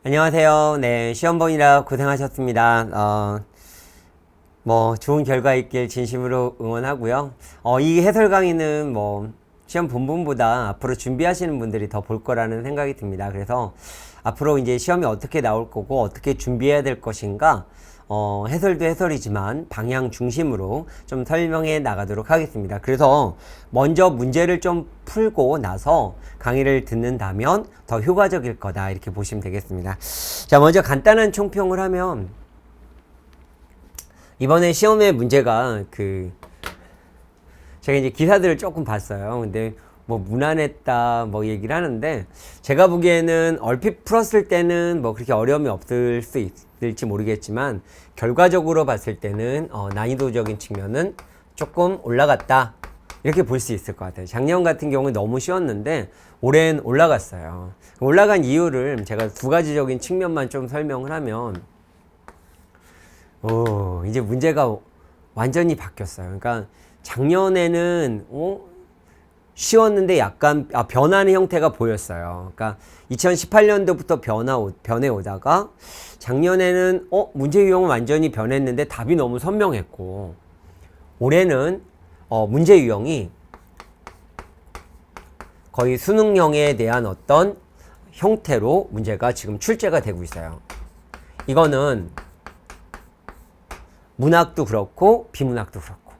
안녕하세요. 네, 시험 보느라 고생하셨습니다. 좋은 결과 있길 진심으로 응원하고요. 이 해설 강의는 시험 본분보다 앞으로 준비하시는 분들이 더 볼 거라는 생각이 듭니다. 그래서 앞으로 이제 시험이 어떻게 나올 거고 어떻게 준비해야 될 것인가, 해설도 해설이지만 방향 중심으로 좀 설명해 나가도록 하겠습니다. 그래서 먼저 문제를 좀 풀고 나서 강의를 듣는다면 더 효과적일 거다, 이렇게 보시면 되겠습니다. 자, 먼저 간단한 총평을 하면, 이번에 시험의 문제가 제가 이제 기사들을 조금 봤어요. 근데 무난했다 얘기를 하는데, 제가 보기에는 얼핏 풀었을 때는 그렇게 어려움이 없을 수 있을지 모르겠지만, 결과적으로 봤을 때는 난이도적인 측면은 조금 올라갔다, 이렇게 볼 수 있을 것 같아요. 작년 같은 경우는 너무 쉬웠는데 올해는 올라갔어요. 올라간 이유를 제가 두 가지적인 측면만 좀 설명을 하면, 이제 문제가 완전히 바뀌었어요. 그러니까 작년에는 쉬웠는데 약간 변하는 형태가 보였어요. 그러니까 2018년도부터 변해 오다가 작년에는 문제 유형은 완전히 변했는데 답이 너무 선명했고, 올해는 문제 유형이 거의 수능형에 대한 어떤 형태로 문제가 지금 출제가 되고 있어요. 이거는 문학도 그렇고 비문학도 그렇고.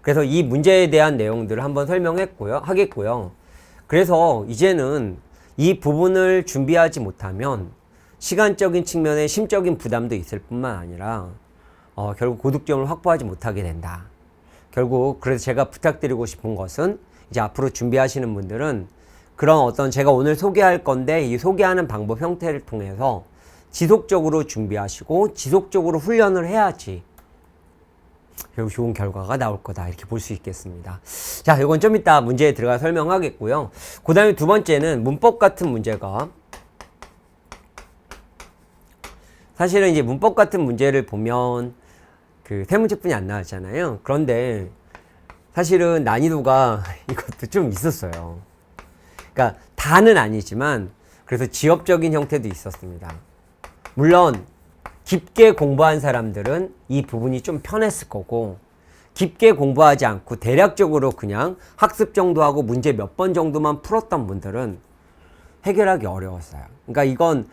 그래서 이 문제에 대한 내용들을 한번 하겠고요. 그래서 이제는 이 부분을 준비하지 못하면 시간적인 측면에 심적인 부담도 있을 뿐만 아니라 결국 고득점을 확보하지 못하게 된다. 결국 그래서 제가 부탁드리고 싶은 것은, 이제 앞으로 준비하시는 분들은 그런 어떤 제가 오늘 소개할 건데 이 소개하는 방법 형태를 통해서 지속적으로 준비하시고 지속적으로 훈련을 해야지 결국 좋은 결과가 나올 거다, 이렇게 볼 수 있겠습니다. 자, 이건 좀 이따 문제에 들어가 설명하겠고요. 그 다음에 두 번째는 문법 같은 문제가, 사실은 이제 문법 같은 문제를 보면 세 문제뿐이 안 나왔잖아요. 그런데 사실은 난이도가 이것도 좀 있었어요. 그러니까 다는 아니지만 그래서 지엽적인 형태도 있었습니다. 물론 깊게 공부한 사람들은 이 부분이 좀 편했을 거고, 깊게 공부하지 않고 대략적으로 그냥 학습 정도 하고 문제 몇 번 정도만 풀었던 분들은 해결하기 어려웠어요. 그러니까 이건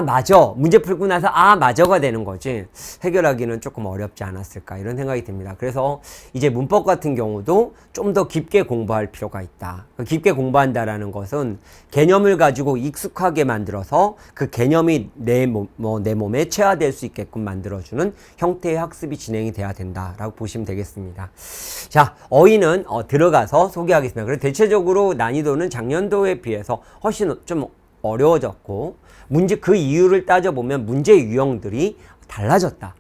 맞아, 문제 풀고 나서 맞아가 되는 거지 해결하기는 조금 어렵지 않았을까, 이런 생각이 듭니다. 그래서 이제 문법 같은 경우도 좀 더 깊게 공부할 필요가 있다. 깊게 공부한다라는 것은 개념을 가지고 익숙하게 만들어서 그 개념이 내 몸에 체화될 수 있게끔 만들어주는 형태의 학습이 진행이 돼야 된다라고 보시면 되겠습니다. 자, 어휘는 들어가서 소개하겠습니다. 그래서 대체적으로 난이도는 작년도에 비해서 훨씬 좀 어려워졌고, 그 이유를 따져보면 문제 유형들이 달라졌다.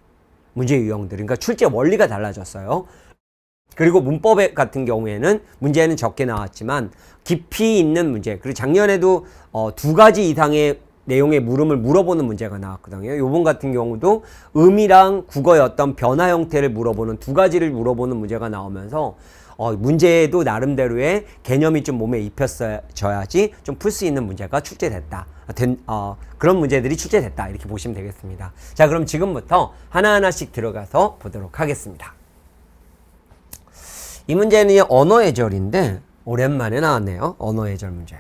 문제 유형들, 그러니까 출제 원리가 달라졌어요. 그리고 문법 같은 경우에는 문제는 적게 나왔지만 깊이 있는 문제, 그리고 작년에도 두 가지 이상의 내용의 물음을 물어보는 문제가 나왔거든요. 요번 같은 경우도 음이랑 국어의 어떤 변화 형태를 물어보는, 두 가지를 물어보는 문제가 나오면서 문제에도 나름대로의 개념이 좀 몸에 입혀져야지 좀 풀 수 있는 문제가 출제됐다. 그런 문제들이 출제됐다, 이렇게 보시면 되겠습니다. 자, 그럼 지금부터 하나하나씩 들어가서 보도록 하겠습니다. 이 문제는 언어 예절인데 오랜만에 나왔네요. 언어 예절 문제.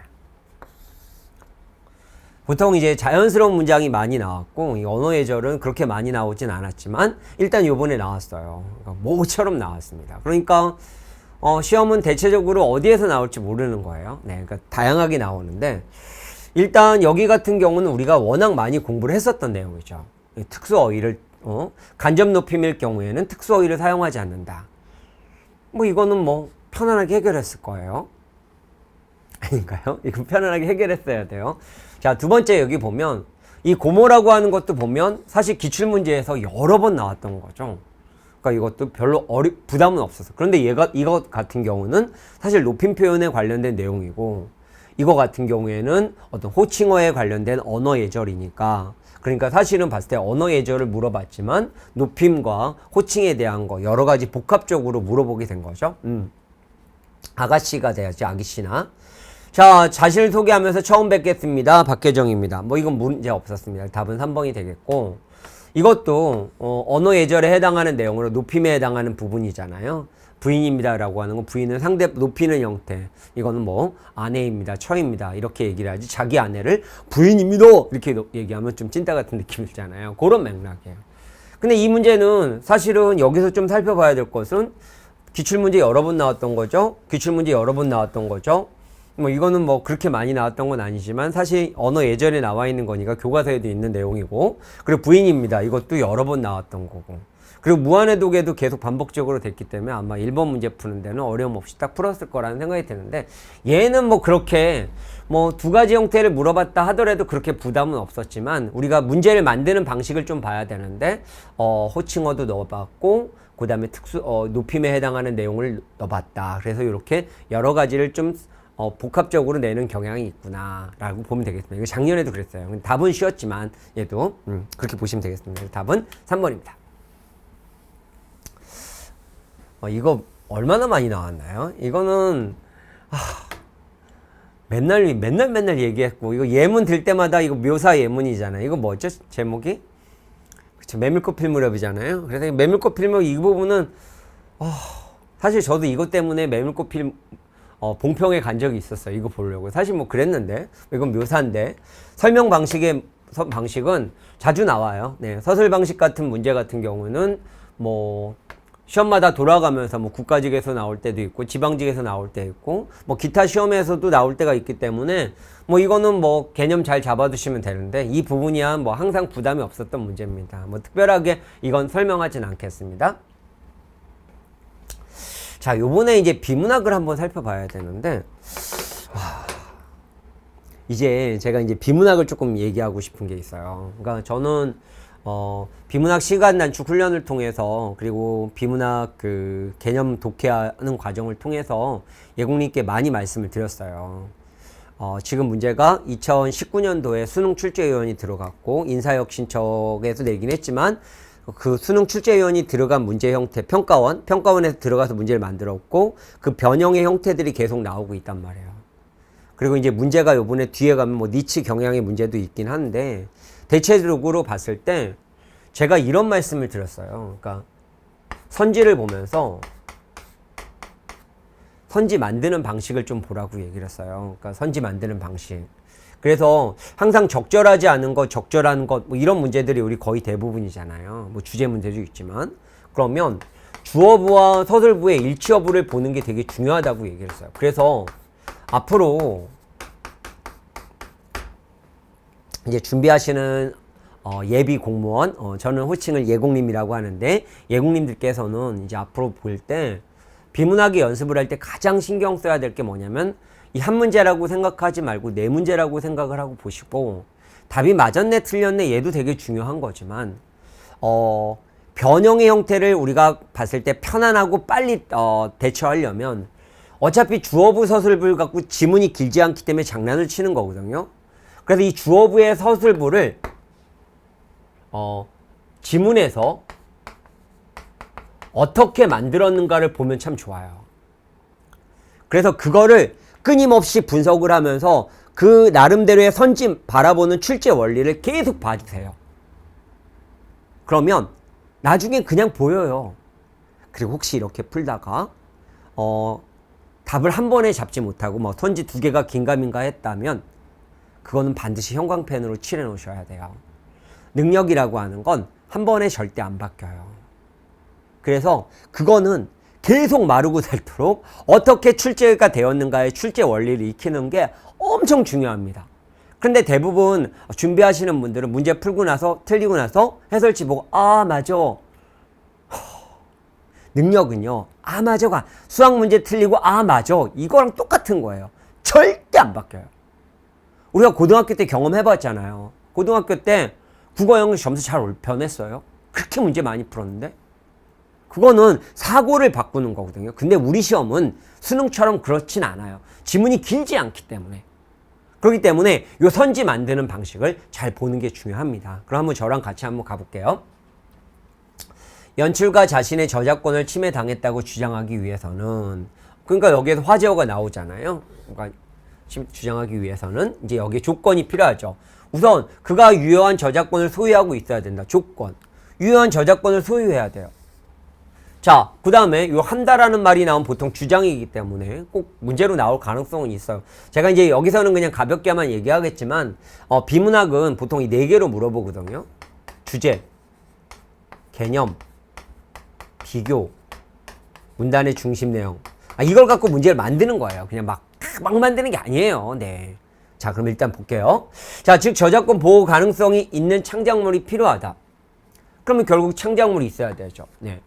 보통 이제 자연스러운 문장이 많이 나왔고, 이 언어 예절은 그렇게 많이 나오진 않았지만 일단 요번에 나왔어요. 그러니까 모처럼 나왔습니다. 그러니까 시험은 대체적으로 어디에서 나올지 모르는 거예요. 네, 그러니까 다양하게 나오는데, 일단 여기 같은 경우는 우리가 워낙 많이 공부를 했었던 내용이죠. 특수 어휘를 간접 높임일 경우에는 특수 어휘를 사용하지 않는다. 이거는 편안하게 해결했을 거예요. 아닌가요? 이거 편안하게 해결했어야 돼요. 자, 두 번째, 여기 보면 이 고모라고 하는 것도 보면 사실 기출문제에서 여러 번 나왔던 거죠. 그러니까 이것도 별로 부담은 없었어. 그런데 이것 같은 경우는 사실 높임 표현에 관련된 내용이고, 이거 같은 경우에는 어떤 호칭어에 관련된 언어 예절이니까, 그러니까 사실은 봤을 때 언어 예절을 물어봤지만 높임과 호칭에 대한 거 여러 가지 복합적으로 물어보게 된 거죠. 아가씨가 돼야지, 아기씨나. 자, 자신을 소개하면서 처음 뵙겠습니다. 박혜정입니다. 뭐 이건 문제 없었습니다. 답은 3번이 되겠고, 이것도 언어 예절에 해당하는 내용으로 높임에 해당하는 부분이잖아요. 부인입니다라고 하는 건 부인은 상대 높이는 형태. 이거는 뭐 아내입니다, 처입니다 이렇게 얘기를 하지, 자기 아내를 부인입니다 이렇게 얘기하면 좀 찐따 같은 느낌이 들잖아요. 그런 맥락이에요. 근데 이 문제는 사실은 여기서 좀 살펴봐야 될 것은 기출문제 여러 번 나왔던 거죠. 기출문제 여러 번 나왔던 거죠. 뭐 이거는 뭐 그렇게 많이 나왔던 건 아니지만 사실 언어 예절에 나와 있는 거니까 교과서에도 있는 내용이고, 그리고 부인입니다 이것도 여러 번 나왔던 거고, 그리고 무한의 독에도 계속 반복적으로 됐기 때문에 아마 1번 문제 푸는 데는 어려움 없이 딱 풀었을 거라는 생각이 드는데, 얘는 뭐 그렇게 뭐 두 가지 형태를 물어봤다 하더라도 그렇게 부담은 없었지만 우리가 문제를 만드는 방식을 좀 봐야 되는데, 호칭어도 넣어봤고 그 다음에 높임에 해당하는 내용을 넣어봤다. 그래서 이렇게 여러 가지를 좀 복합적으로 내는 경향이 있구나 라고 보면 되겠습니다. 이거 작년에도 그랬어요. 답은 쉬웠지만 얘도 그렇게 보시면 되겠습니다. 답은 3번입니다. 이거 얼마나 많이 나왔나요? 이거는 맨날 얘기했고, 이거 예문 들 때마다 이거 묘사 예문이잖아요. 이거 뭐죠? 제목이? 그쵸, 메밀꽃 필무렵이잖아요. 그래서 메밀꽃 필무렵 이 부분은 사실 저도 이것 때문에 메밀꽃 봉평에 간 적이 있었어요. 이거 보려고. 사실 뭐 그랬는데, 이건 묘사인데, 설명 방식은 자주 나와요. 네, 서술 방식 같은 문제 같은 경우는 뭐 시험마다 돌아가면서 뭐 국가직에서 나올 때도 있고 지방직에서 나올 때 있고 뭐 기타 시험에서도 나올 때가 있기 때문에 뭐 이거는 뭐 개념 잘 잡아두시면 되는데, 이 부분이야 뭐 항상 부담이 없었던 문제입니다. 뭐 특별하게 이건 설명하진 않겠습니다. 자, 요번에 이제 비문학을 한번 살펴봐야 되는데, 이제 제가 이제 비문학을 조금 얘기하고 싶은 게 있어요. 그러니까 저는 비문학 시간 단축 훈련을 통해서, 그리고 비문학 그 개념 독해하는 과정을 통해서 예국님께 많이 말씀을 드렸어요. 지금 문제가 2019년도에 수능 출제위원이 들어갔고 인사혁신처에서 내긴 했지만 그 수능 출제위원이 들어간 문제 형태, 평가원에서 들어가서 문제를 만들었고 그 변형의 형태들이 계속 나오고 있단 말이에요. 그리고 이제 문제가 요번에 뒤에 가면 뭐 니치 경향의 문제도 있긴 한데, 대체적으로 봤을 때 제가 이런 말씀을 드렸어요. 그러니까 선지를 보면서 선지 만드는 방식을 좀 보라고 얘기를 했어요. 그러니까 선지 만드는 방식. 그래서 항상 적절하지 않은 것, 적절한 것, 뭐 이런 문제들이 우리 거의 대부분이잖아요. 뭐 주제 문제도 있지만. 그러면 주어부와 서술부의 일치 여부를 보는 게 되게 중요하다고 얘기를 했어요. 그래서 앞으로 이제 준비하시는 예비 공무원, 저는 호칭을 예공님이라고 하는데, 예공님들께서는 이제 앞으로 볼 때 비문학의 연습을 할 때 가장 신경 써야 될 게 뭐냐면, 이 한 문제라고 생각하지 말고 네 문제라고 생각을 하고 보시고, 답이 맞았네 틀렸네 얘도 되게 중요한 거지만 변형의 형태를 우리가 봤을 때 편안하고 빨리 대처하려면 어차피 주어부 서술부를 갖고 지문이 길지 않기 때문에 장난을 치는 거거든요. 그래서 이 주어부의 서술부를 지문에서 어떻게 만들었는가를 보면 참 좋아요. 그래서 그거를 끊임없이 분석을 하면서 그 나름대로의 선지 바라보는 출제 원리를 계속 봐주세요. 그러면 나중에 그냥 보여요. 그리고 혹시 이렇게 풀다가 답을 한 번에 잡지 못하고 뭐 선지 2개가 긴가민가 했다면 그거는 반드시 형광펜으로 칠해 놓으셔야 돼요. 능력이라고 하는 건 한 번에 절대 안 바뀌어요. 그래서 그거는 계속 마르고 닳도록 어떻게 출제가 되었는가의 출제 원리를 익히는 게 엄청 중요합니다. 그런데 대부분 준비하시는 분들은 문제 풀고 나서 틀리고 나서 해설지 보고 맞아. 능력은요, 맞아가 수학 문제 틀리고 맞아 이거랑 똑같은 거예요. 절대 안 바뀌어요. 우리가 고등학교 때 경험해봤잖아요. 고등학교 때 국어 영어 점수 잘 변했어요. 그렇게 문제 많이 풀었는데 그거는 사고를 바꾸는 거거든요. 근데 우리 시험은 수능처럼 그렇진 않아요. 지문이 길지 않기 때문에. 그렇기 때문에 이 선지 만드는 방식을 잘 보는 게 중요합니다. 그럼 한번 저랑 같이 한번 가볼게요. 연출가 자신의 저작권을 침해당했다고 주장하기 위해서는, 그러니까 여기에서 화제어가 나오잖아요. 그러니까 주장하기 위해서는 이제 여기에 조건이 필요하죠. 우선 그가 유효한 저작권을 소유하고 있어야 된다. 조건. 유효한 저작권을 소유해야 돼요. 자, 그 다음에 요 한다라는 말이 나오면 보통 주장이기 때문에 꼭 문제로 나올 가능성은 있어요. 제가 이제 여기서는 그냥 가볍게만 얘기하겠지만, 비문학은 보통 이 4개로 물어보거든요. 주제, 개념, 비교, 문단의 중심 내용. 이걸 갖고 문제를 만드는 거예요. 그냥 막 만드는 게 아니에요. 네. 자, 그럼 일단 볼게요. 자, 즉, 저작권 보호 가능성이 있는 창작물이 필요하다. 그러면 결국 창작물이 있어야 되죠. 네.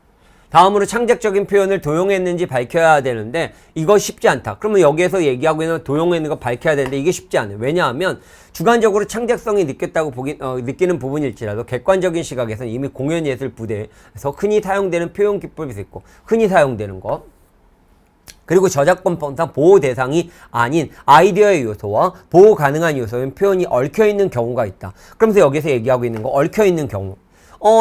다음으로 창작적인 표현을 도용했는지 밝혀야 되는데 이거 쉽지 않다. 그러면 여기에서 얘기하고 있는 도용했는 거 밝혀야 되는데 이게 쉽지 않아요. 왜냐하면 주관적으로 창작성이 느끼는 부분일지라도 객관적인 시각에서는 이미 공연예술 부대에서 흔히 사용되는 표현 기법이 있고 흔히 사용되는 거 그리고 저작권법상 보호 대상이 아닌 아이디어의 요소와 보호 가능한 요소인 표현이 얽혀있는 경우가 있다. 그러면서 여기서 얘기하고 있는 거 얽혀있는 경우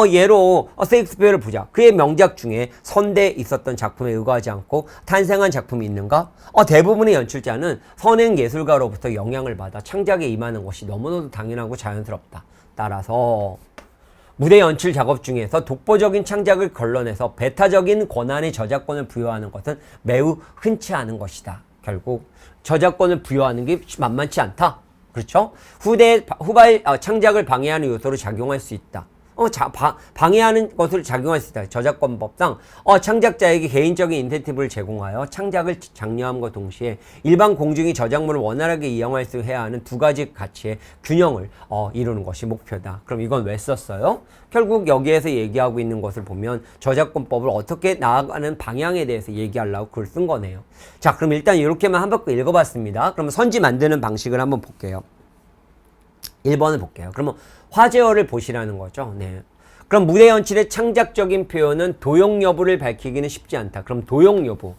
예로 셰익스피어를 보자. 그의 명작 중에 선대에 있었던 작품에 의거하지 않고 탄생한 작품이 있는가? 대부분의 연출자는 선행 예술가로부터 영향을 받아 창작에 임하는 것이 너무나도 당연하고 자연스럽다. 따라서 무대 연출 작업 중에서 독보적인 창작을 걸러내서 배타적인 권한의 저작권을 부여하는 것은 매우 흔치 않은 것이다. 결국 저작권을 부여하는 게 만만치 않다. 그렇죠? 후발 창작을 방해하는 요소로 작용할 수 있다. 방해하는 것을 작용할 수 있다. 저작권법상 창작자에게 개인적인 인센티브를 제공하여 창작을 장려함과 동시에 일반 공중이 저작물을 원활하게 이용할 수 해야 하는 두 가지 가치의 균형을 이루는 것이 목표다. 그럼 이건 왜 썼어요? 결국 여기에서 얘기하고 있는 것을 보면 저작권법을 어떻게 나아가는 방향에 대해서 얘기하려고 글 쓴 거네요. 자, 그럼 일단 이렇게만 한 바퀴 읽어봤습니다. 그럼 선지 만드는 방식을 한번 볼게요. 1번을 볼게요. 그러면 화제어를 보시라는 거죠. 네. 그럼 무대 연출의 창작적인 표현은 도용 여부를 밝히기는 쉽지 않다. 그럼 도용 여부.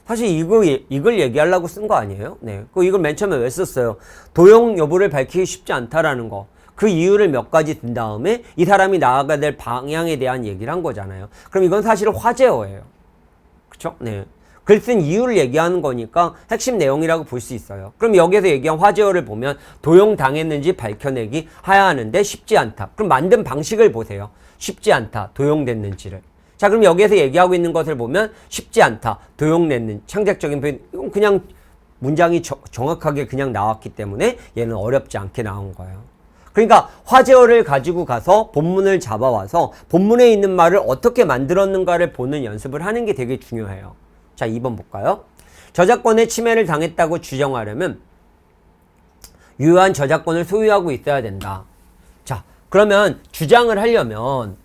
사실 이걸 얘기하려고 쓴 거 아니에요? 네. 이걸 맨 처음에 왜 썼어요? 도용 여부를 밝히기 쉽지 않다라는 거. 그 이유를 몇 가지 든 다음에 이 사람이 나아가야 될 방향에 대한 얘기를 한 거잖아요. 그럼 이건 사실은 화제어예요. 그쵸? 네. 글 쓴 이유를 얘기하는 거니까 핵심 내용이라고 볼 수 있어요. 그럼 여기에서 얘기한 화제어를 보면 도용당했는지 밝혀내기 해야 하는데 쉽지 않다. 그럼 만든 방식을 보세요. 쉽지 않다. 도용됐는지를. 자, 그럼 여기에서 얘기하고 있는 것을 보면 쉽지 않다. 도용됐는 창작적인 표현. 이건 그냥 문장이 정확하게 그냥 나왔기 때문에 얘는 어렵지 않게 나온 거예요. 그러니까 화제어를 가지고 가서 본문을 잡아와서 본문에 있는 말을 어떻게 만들었는가를 보는 연습을 하는 게 되게 중요해요. 자, 2번 볼까요? 저작권의 침해를 당했다고 주장하려면 유효한 저작권을 소유하고 있어야 된다. 자, 그러면 주장을 하려면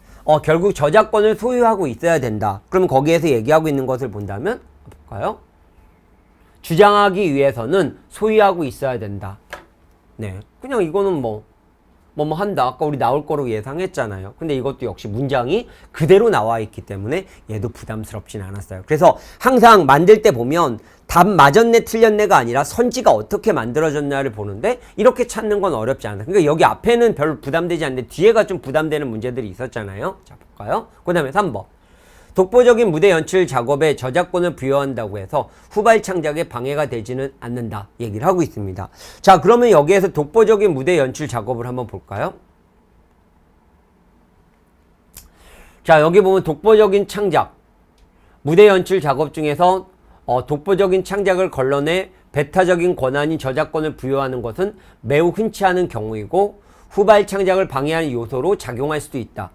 결국 저작권을 소유하고 있어야 된다. 그럼 거기에서 얘기하고 있는 것을 본다면 볼까요? 주장하기 위해서는 소유하고 있어야 된다. 네, 그냥 이거는 뭐 한다. 아까 우리 나올 거로 예상했잖아요. 근데 이것도 역시 문장이 그대로 나와 있기 때문에 얘도 부담스럽진 않았어요. 그래서 항상 만들 때 보면 답 맞았네 틀렸네가 아니라 선지가 어떻게 만들어졌냐를 보는데 이렇게 찾는 건 어렵지 않아. 그러니까 여기 앞에는 별로 부담되지 않는데 뒤에가 좀 부담되는 문제들이 있었잖아요. 자, 볼까요? 그 다음에 3번. 독보적인 무대 연출 작업에 저작권을 부여한다고 해서 후발 창작에 방해가 되지는 않는다 얘기를 하고 있습니다. 자, 그러면 여기에서 독보적인 무대 연출 작업을 한번 볼까요? 자, 여기 보면 독보적인 창작 무대 연출 작업 중에서 독보적인 창작을 걸러내 배타적인 권한인 저작권을 부여하는 것은 매우 흔치 않은 경우이고 후발 창작을 방해하는 요소로 작용할 수도 있다.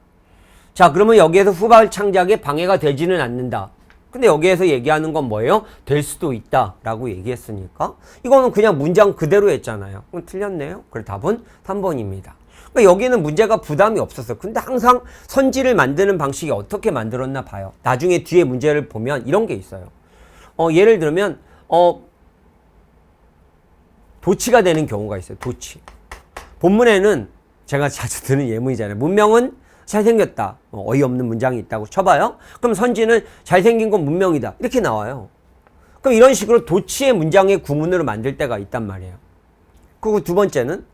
자, 그러면 여기에서 후발 창작에 방해가 되지는 않는다. 근데 여기에서 얘기하는 건 뭐예요? 될 수도 있다 라고 얘기했으니까 이거는 그냥 문장 그대로 했잖아요. 그럼 틀렸네요. 그래서 답은 3번입니다. 그러니까 여기는 문제가 부담이 없었어요. 근데 항상 선지를 만드는 방식이 어떻게 만들었나 봐요. 나중에 뒤에 문제를 보면 이런 게 있어요. 예를 들면 도치가 되는 경우가 있어요. 도치. 본문에는 제가 자주 드는 예문이잖아요. 문명은 잘생겼다. 어이없는 문장이 있다고 쳐봐요. 그럼 선지는 잘생긴 건 문명이다. 이렇게 나와요. 그럼 이런 식으로 도치의 문장의 구문으로 만들 때가 있단 말이에요. 그리고 두 번째는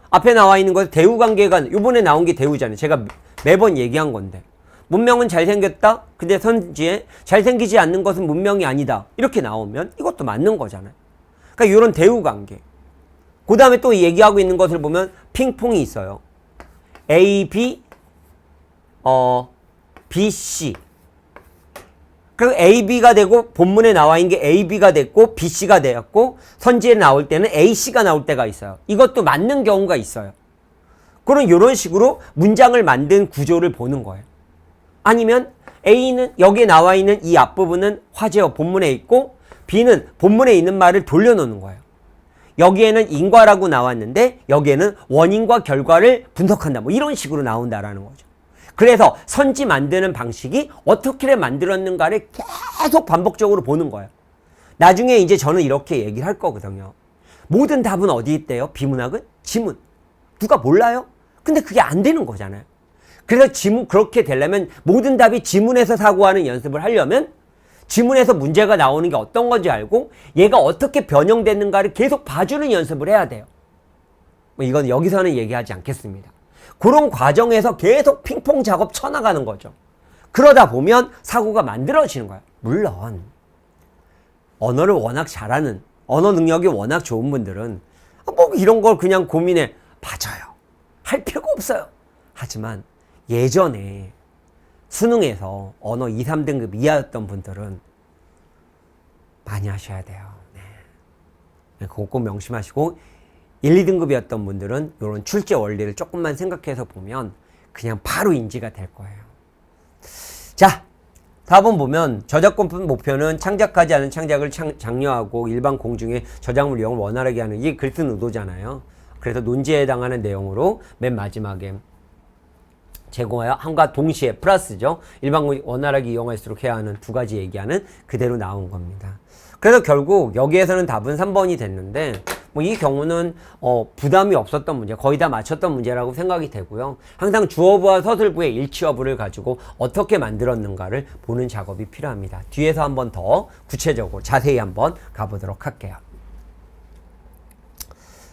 앞에 나와 있는 것은 대우관계가 요번에 나온 게 대우잖아요. 제가 매번 얘기한 건데 문명은 잘생겼다. 근데 선지에 잘생기지 않는 것은 문명이 아니다. 이렇게 나오면 이것도 맞는 거잖아요. 그러니까 이런 대우관계. 그 다음에 또 얘기하고 있는 것을 보면 핑퐁이 있어요. A, B, B, C. 그리고 A, B가 되고 본문에 나와 있는 게 A, B가 됐고 B, C가 되었고 선지에 나올 때는 A, C가 나올 때가 있어요. 이것도 맞는 경우가 있어요. 그럼 이런 식으로 문장을 만든 구조를 보는 거예요. 아니면 A는 여기에 나와 있는 이 앞부분은 화제어 본문에 있고 B는 본문에 있는 말을 돌려놓는 거예요. 여기에는 인과라고 나왔는데 여기에는 원인과 결과를 분석한다. 뭐 이런 식으로 나온다라는 거죠. 그래서 선지 만드는 방식이 어떻게 만들었는가를 계속 반복적으로 보는 거예요. 나중에 이제 저는 이렇게 얘기를 할 거거든요. 모든 답은 어디 있대요? 비문학은? 지문. 누가 몰라요? 근데 그게 안 되는 거잖아요. 그래서 지문, 그렇게 되려면 모든 답이 지문에서 사고하는 연습을 하려면 지문에서 문제가 나오는 게 어떤 건지 알고 얘가 어떻게 변형됐는가를 계속 봐주는 연습을 해야 돼요. 뭐 이건 여기서는 얘기하지 않겠습니다. 그런 과정에서 계속 핑퐁 작업 쳐나가는 거죠. 그러다 보면 사고가 만들어지는 거예요. 물론 언어를 워낙 잘하는, 언어 능력이 워낙 좋은 분들은 뭐 이런 걸 그냥 고민해. 맞아요. 할 필요가 없어요. 하지만 예전에 수능에서 언어 2, 3등급 이하였던 분들은 많이 하셔야 돼요. 네. 그거 꼭 명심하시고 1, 2등급이었던 분들은 이런 출제 원리를 조금만 생각해서 보면 그냥 바로 인지가 될 거예요. 자, 4번 보면 저작권 목표는 창작하지 않은 창작을 장려하고 일반 공중에 저작물 이용을 원활하게 하는 이게 글쓴 의도잖아요. 그래서 논지에 해당하는 내용으로 맨 마지막에 제공하여 함과 동시에 플러스죠. 일반 원활하게 이용할수록 해야 하는 두 가지 얘기하는 그대로 나온 겁니다. 그래서 결국 여기에서는 답은 3번이 됐는데 뭐 이 경우는 부담이 없었던 문제, 거의 다 맞췄던 문제라고 생각이 되고요. 항상 주어부와 서술부의 일치 여부를 가지고 어떻게 만들었는가를 보는 작업이 필요합니다. 뒤에서 한번 더 구체적으로 자세히 한번 가보도록 할게요.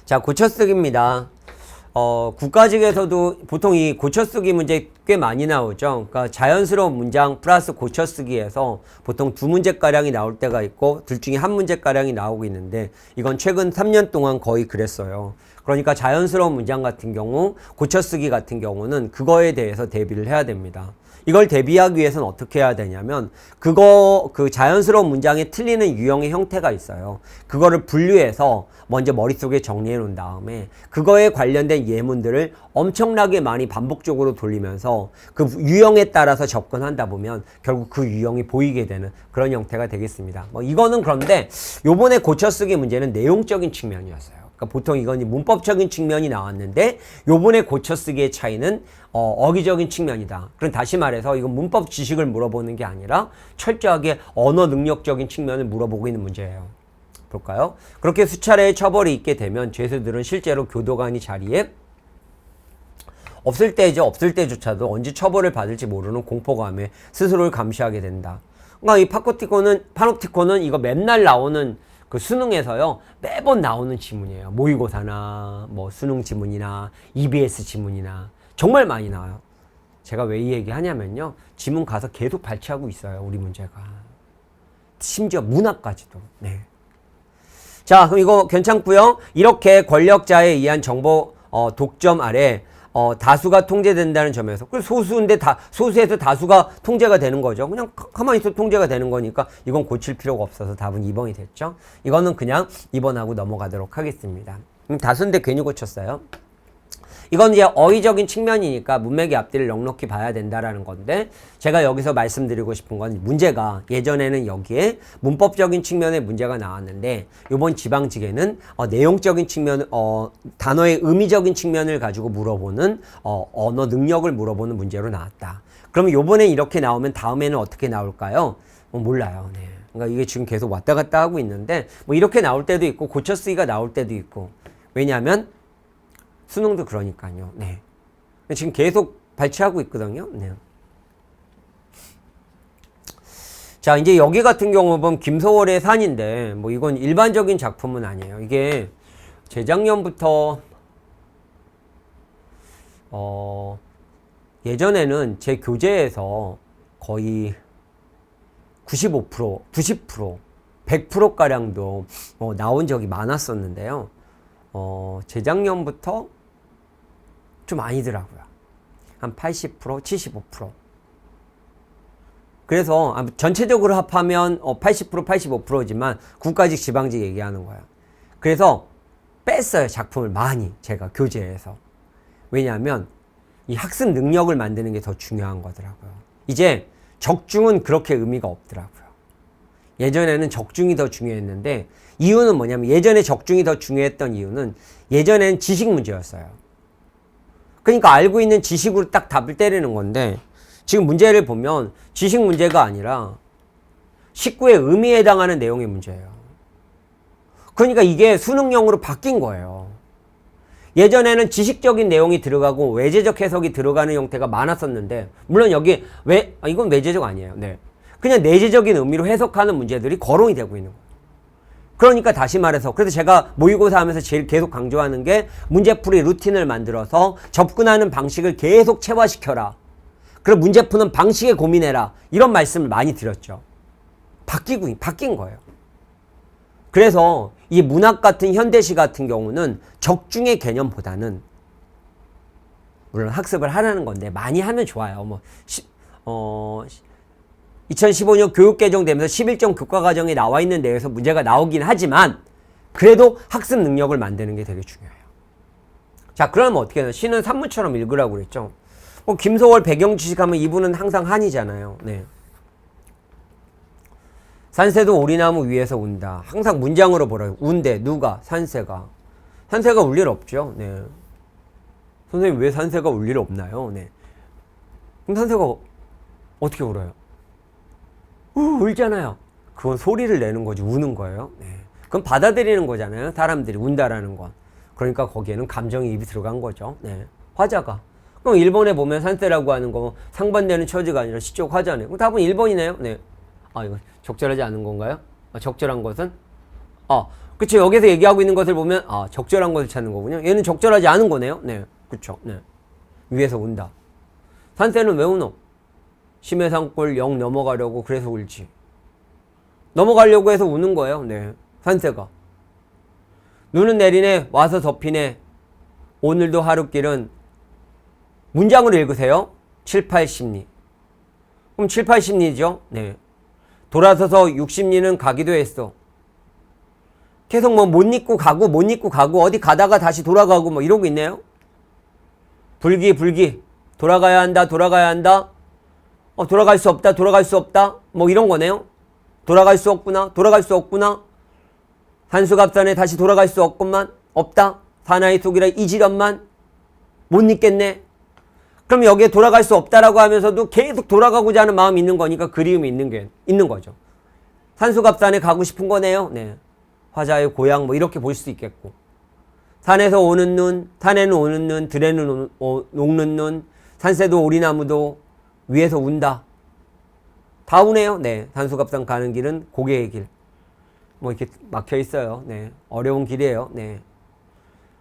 자, 고쳐쓰기입니다. 국가직에서도 보통 이 고쳐쓰기 문제 꽤 많이 나오죠. 그러니까 자연스러운 문장 플러스 고쳐쓰기에서 보통 2문제가량이 나올 때가 있고 둘 중에 1문제가량이 나오고 있는데 이건 최근 3년 동안 거의 그랬어요. 그러니까 자연스러운 문장 같은 경우, 고쳐쓰기 같은 경우는 그거에 대해서 대비를 해야 됩니다. 이걸 대비하기 위해서는 어떻게 해야 되냐면 그 자연스러운 문장에 틀리는 유형의 형태가 있어요. 그거를 분류해서 먼저 머릿속에 정리해 놓은 다음에 그거에 관련된 예문들을 엄청나게 많이 반복적으로 돌리면서 그 유형에 따라서 접근한다 보면 결국 그 유형이 보이게 되는 그런 형태가 되겠습니다. 뭐 이거는 그런데 요번에 고쳐쓰기 문제는 내용적인 측면이었어요. 그러니까 보통 이건 문법적인 측면이 나왔는데 요번에 고쳐쓰기의 차이는 어기적인 측면이다. 그럼 다시 말해서 이건 문법 지식을 물어보는 게 아니라 철저하게 언어 능력적인 측면을 물어보고 있는 문제예요. 볼까요? 그렇게 수차례의 처벌이 있게 되면 죄수들은 실제로 교도관이 자리에 없을 때조차도 언제 처벌을 받을지 모르는 공포감에 스스로를 감시하게 된다. 그러니까 이 파놉티콘은 이거 맨날 나오는 그 수능에서요 매번 나오는 지문이에요. 모의고사나 뭐 수능 지문이나 EBS 지문이나 정말 많이 나와요. 제가 왜 이 얘기 하냐면요, 지문 가서 계속 발췌하고 있어요, 우리 문제가. 심지어 문학까지도. 네. 자, 그럼 이거 괜찮고요. 이렇게 권력자에 의한 정보 독점 아래 다수가 통제된다는 점에서, 그 소수인데 소수에서 다수가 통제가 되는 거죠. 그냥 가만히 있어도 통제가 되는 거니까 이건 고칠 필요가 없어서 답은 2번이 됐죠. 이거는 그냥 2번하고 넘어가도록 하겠습니다. 다수인데 괜히 고쳤어요. 이건 이제 어휘적인 측면이니까 문맥의 앞뒤를 넉넉히 봐야 된다라는 건데, 제가 여기서 말씀드리고 싶은 건 문제가 예전에는 여기에 문법적인 측면의 문제가 나왔는데 이번 지방직에는 내용적인 측면, 단어의 의미적인 측면을 가지고 물어보는 언어 능력을 물어보는 문제로 나왔다. 그러면 요번에 이렇게 나오면 다음에는 어떻게 나올까요? 몰라요. 네. 그러니까 이게 지금 계속 왔다 갔다 하고 있는데 뭐 이렇게 나올 때도 있고 고쳐쓰기가 나올 때도 있고, 왜냐하면 수능도 그러니까요. 네. 지금 계속 발췌하고 있거든요. 네. 자, 이제 여기 같은 경우 보면 김소월의 산인데, 뭐 이건 일반적인 작품은 아니에요. 이게 재작년부터, 예전에는 제 교재에서 거의 95%, 90%, 100%가량도 나온 적이 많았었는데요. 재작년부터 좀 아니더라고요. 한 80%, 75%. 그래서 전체적으로 합하면 80%, 85%지만 국가직, 지방직 얘기하는 거예요. 그래서 뺐어요. 작품을 많이 제가 교재에서. 왜냐하면 이 학습 능력을 만드는 게 더 중요한 거더라고요. 이제 적중은 그렇게 의미가 없더라고요. 예전에는 적중이 더 중요했는데 이유는 뭐냐면 예전에 적중이 더 중요했던 이유는 예전에는 지식 문제였어요. 그러니까 알고 있는 지식으로 딱 답을 때리는 건데 지금 문제를 보면 지식 문제가 아니라 식구의 의미에 해당하는 내용의 문제예요. 그러니까 이게 수능형으로 바뀐 거예요. 예전에는 지식적인 내용이 들어가고 외제적 해석이 들어가는 형태가 많았었는데 물론 여기 이건 외제적 아니에요. 네. 그냥 내재적인 의미로 해석하는 문제들이 거론이 되고 있는 거예요. 그러니까 다시 말해서 그래서 제가 모의고사 하면서 제일 계속 강조하는 게 문제풀이 루틴을 만들어서 접근하는 방식을 계속 체화시켜라. 그리고 문제 푸는 방식에 고민해라. 이런 말씀을 많이 드렸죠. 바뀐 거예요. 그래서 이 문학 같은 현대시 같은 경우는 적중의 개념보다는 물론 학습을 하라는 건데 많이 하면 좋아요. 2015년 교육 개정되면서 11점 교과과정에 나와 있는 내에서 문제가 나오긴 하지만 그래도 학습 능력을 만드는 게 되게 중요해요. 자, 그러면 어떻게 해요? 시는 산문처럼 읽으라고 그랬죠. 김소월 배경지식하면 이분은 항상 한이잖아요. 네. 산새도 오리나무 위에서 운다. 항상 문장으로 보라요. 운대 누가? 산새가. 산새가 울 일 없죠. 네. 선생님 왜 산새가 울 일 없나요? 네. 그럼 산새가 어떻게 울어요? 울잖아요. 그건 소리를 내는 거지 우는 거예요. 네. 그건 받아들이는 거잖아요. 사람들이 운다라는 건. 그러니까 거기에는 감정이입이 들어간 거죠. 네. 화자가. 그럼 일본에 보면 산새라고 하는 거 상반되는 처지가 아니라 시적 화자네. 그럼 답은 1번이네요. 네. 이거 적절하지 않은 건가요? 적절한 것은? 그쵸. 여기서 얘기하고 있는 것을 보면 적절한 것을 찾는 거군요. 얘는 적절하지 않은 거네요. 네. 그쵸. 네. 위에서 운다. 산새는 왜 우노? 심해산골 영 넘어가려고 그래서 울지. 넘어가려고 해서 우는 거예요. 네. 산새가. 눈은 내리네 와서 덮이네. 오늘도 하루길은 문장으로 읽으세요. 7, 8, 10리. 그럼 7, 8, 10리죠. 네. 돌아서서 60리는 가기도 했어. 계속 못 잊고 가고 어디 가다가 다시 돌아가고 이러고 있네요. 불기 돌아가야 한다. 돌아갈 수 없다. 이런 거네요. 돌아갈 수 없구나. 한수갑산에 다시 돌아갈 수 없다. 사나이 속이라 이지련만 못 잊겠네. 그럼 여기에 돌아갈 수 없다라고 하면서도 계속 돌아가고자 하는 마음이 있는 거니까 그리움이 있는 거죠. 산수갑산에 가고 싶은 거네요. 네. 화자의 고향 이렇게 볼 수 있겠고. 산에서 오는 눈, 산에는 오는 눈, 들에는 녹는 눈, 산새도 오리나무도 위에서 운다. 다 우네요. 네. 산수갑산 가는 길은 고개의 길. 이렇게 막혀 있어요. 네. 어려운 길이에요. 네.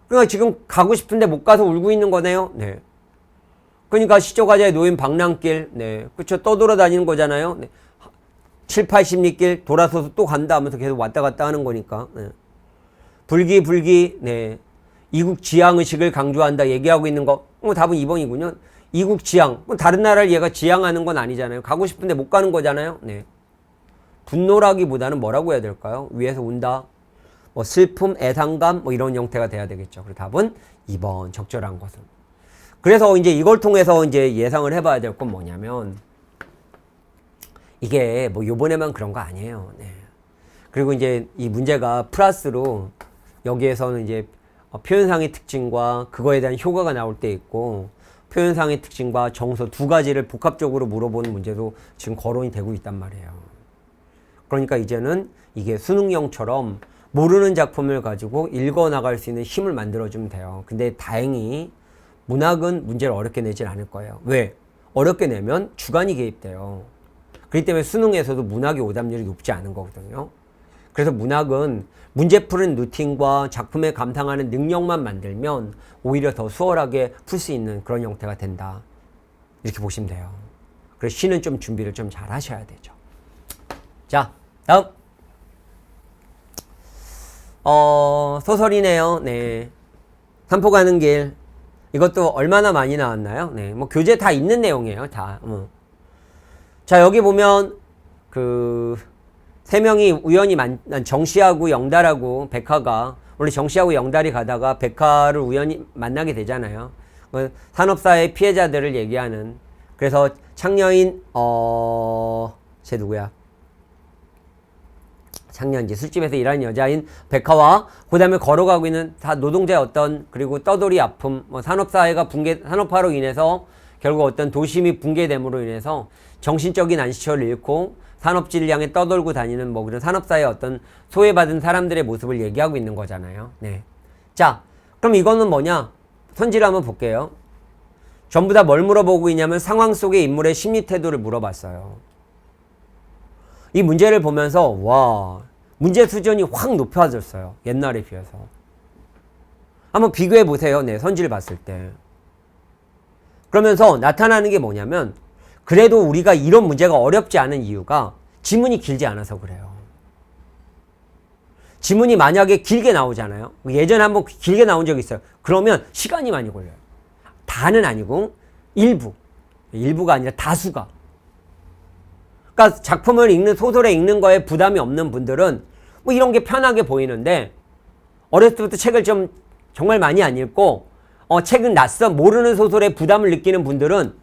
그러니까 지금 가고 싶은데 못 가서 울고 있는 거네요. 네. 그러니까 시조가자에 놓인 방랑길, 네. 그쵸. 떠돌아다니는 거잖아요. 네. 7, 80리 길 돌아서서 또 간다 하면서 계속 왔다 갔다 하는 거니까. 네. 불기, 네. 이국 지향의식을 강조한다 얘기하고 있는 거. 답은 2번이군요. 이국 지향. 다른 나라를 얘가 지향하는 건 아니잖아요. 가고 싶은데 못 가는 거잖아요. 네. 분노라기보다는 뭐라고 해야 될까요? 위에서 운다. 슬픔, 애상감, 이런 형태가 돼야 되겠죠. 그래서 답은 2번 적절한 것은. 그래서 이제 이걸 통해서 이제 예상을 해봐야 될 건 뭐냐면, 이게 요번에만 그런 거 아니에요. 네. 그리고 이제 이 문제가 플러스로 여기에서는 이제 표현상의 특징과 그거에 대한 효과가 나올 때 있고, 표현상의 특징과 정서 두 가지를 복합적으로 물어보는 문제도 지금 거론이 되고 있단 말이에요. 그러니까 이제는 이게 수능형처럼 모르는 작품을 가지고 읽어나갈 수 있는 힘을 만들어주면 돼요. 근데 다행히 문학은 문제를 어렵게 내질 않을 거예요. 왜? 어렵게 내면 주관이 개입돼요. 그렇기 때문에 수능에서도 문학의 오답률이 높지 않은 거거든요. 그래서 문학은 문제 푸는 루틴과 작품에 감상하는 능력만 만들면 오히려 더 수월하게 풀 수 있는 그런 형태가 된다. 이렇게 보시면 돼요. 그래서 시는 좀 준비를 좀 잘 하셔야 되죠. 자, 다음. 소설이네요. 네. 산포 가는 길. 이것도 얼마나 많이 나왔나요? 네. 뭐 교재 다 있는 내용이에요. 다. 자, 여기 보면 세 명이 우연히 정씨하고 영달하고 백화가 원래 정씨하고 영달이 가다가 백화를 우연히 만나게 되잖아요. 산업사의 피해자들을 얘기하는. 그래서 창녀인 쟤 누구야? 창년지 술집에서 일하는 여자인 백화와 그 다음에 걸어가고 있는 다 노동자의 어떤 그리고 떠돌이 아픔 산업사회가 산업화로 인해서 결국 어떤 도심이 붕괴됨으로 인해서 정신적인 안식처를 잃고 산업지를 향해 떠돌고 다니는 그런 산업사회의 어떤 소외받은 사람들의 모습을 얘기하고 있는 거잖아요. 네. 자, 그럼 이거는 뭐냐? 선지를 한번 볼게요. 전부 다 뭘 물어보고 있냐면 상황 속의 인물의 심리 태도를 물어봤어요. 이 문제를 보면서 와, 문제 수준이 확 높아졌어요. 옛날에 비해서. 한번 비교해 보세요. 네, 선지를 봤을 때. 그러면서 나타나는 게 뭐냐면 그래도 우리가 이런 문제가 어렵지 않은 이유가 지문이 길지 않아서 그래요. 지문이 만약에 길게 나오잖아요. 예전에 한번 길게 나온 적이 있어요. 그러면 시간이 많이 걸려요. 다는 아니고 일부가 아니라 다수가. 그러니까 작품을 읽는 소설에 읽는 거에 부담이 없는 분들은 뭐 이런 게 편하게 보이는데 어렸을 때부터 책을 좀 정말 많이 안 읽고 책은 모르는 소설에 부담을 느끼는 분들은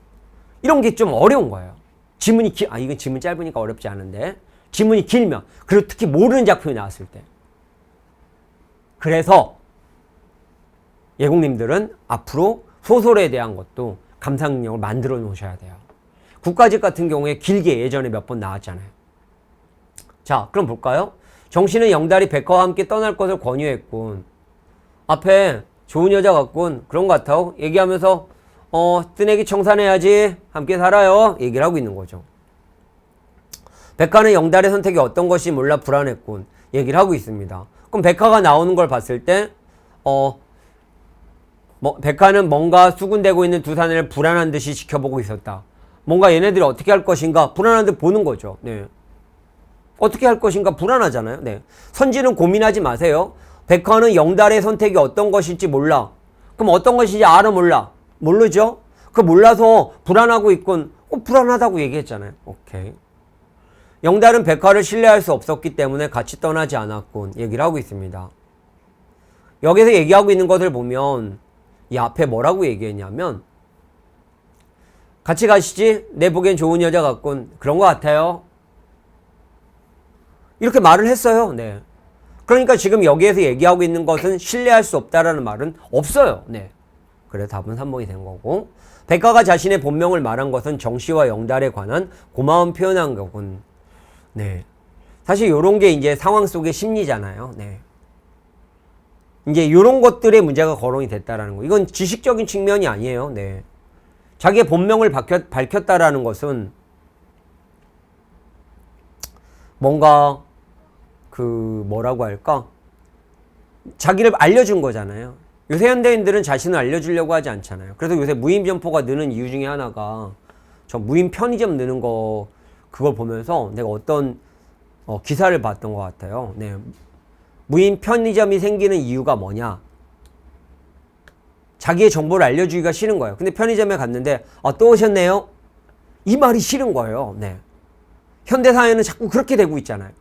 이런 게 좀 어려운 거예요. 지문이 이건 지문 짧으니까 어렵지 않은데 지문이 길면 그리고 특히 모르는 작품이 나왔을 때 그래서 예공님들은 앞으로 소설에 대한 것도 감상 능력을 만들어 놓으셔야 돼요. 국가직 같은 경우에 길게 예전에 몇 번 나왔잖아요. 자, 그럼 볼까요? 정씨는 영달이 백화와 함께 떠날 것을 권유했군. 앞에 좋은 여자 같군. 그런 것 같아요. 얘기하면서 뜨내기 청산해야지. 함께 살아요. 얘기를 하고 있는 거죠. 백화는 영달의 선택이 어떤 것이 몰라 불안했군. 얘기를 하고 있습니다. 그럼 백화가 나오는 걸 봤을 때 백화는 뭔가 수군대고 있는 두 사내를 불안한 듯이 지켜보고 있었다. 뭔가 얘네들이 어떻게 할 것인가 불안한 듯 보는 거죠. 네. 어떻게 할 것인가 불안하잖아요. 네. 선지는 고민하지 마세요. 백화는 영달의 선택이 어떤 것일지 몰라. 그럼 어떤 것인지 알아 몰라? 모르죠? 그 몰라서 불안하고 있군. 불안하다고 얘기했잖아요. 오케이. 영달은 백화를 신뢰할 수 없었기 때문에 같이 떠나지 않았군. 얘기를 하고 있습니다. 여기서 얘기하고 있는 것을 보면 이 앞에 뭐라고 얘기했냐면 같이 가시지? 내 보기엔 좋은 여자 같군. 그런 것 같아요. 이렇게 말을 했어요. 네. 그러니까 지금 여기에서 얘기하고 있는 것은 신뢰할 수 없다라는 말은 없어요. 네. 그래 답은 3번이 된 거고 백화가 자신의 본명을 말한 것은 정씨와 영달에 관한 고마움 표현한 거군. 네. 사실 요런 게 이제 상황 속의 심리잖아요. 네. 이제 요런 것들의 문제가 거론이 됐다라는 거. 이건 지식적인 측면이 아니에요. 네. 자기의 본명을 밝혔다라는 것은 뭔가 뭐라고 할까? 자기를 알려준 거잖아요. 요새 현대인들은 자신을 알려주려고 하지 않잖아요. 그래서 요새 무인 점포가 느는 이유 중에 하나가 저 무인 편의점 느는 거 그걸 보면서 내가 어떤 기사를 봤던 것 같아요. 네. 무인 편의점이 생기는 이유가 뭐냐? 자기의 정보를 알려주기가 싫은 거예요. 근데 편의점에 갔는데 또 오셨네요? 이 말이 싫은 거예요. 네. 현대사회는 자꾸 그렇게 되고 있잖아요.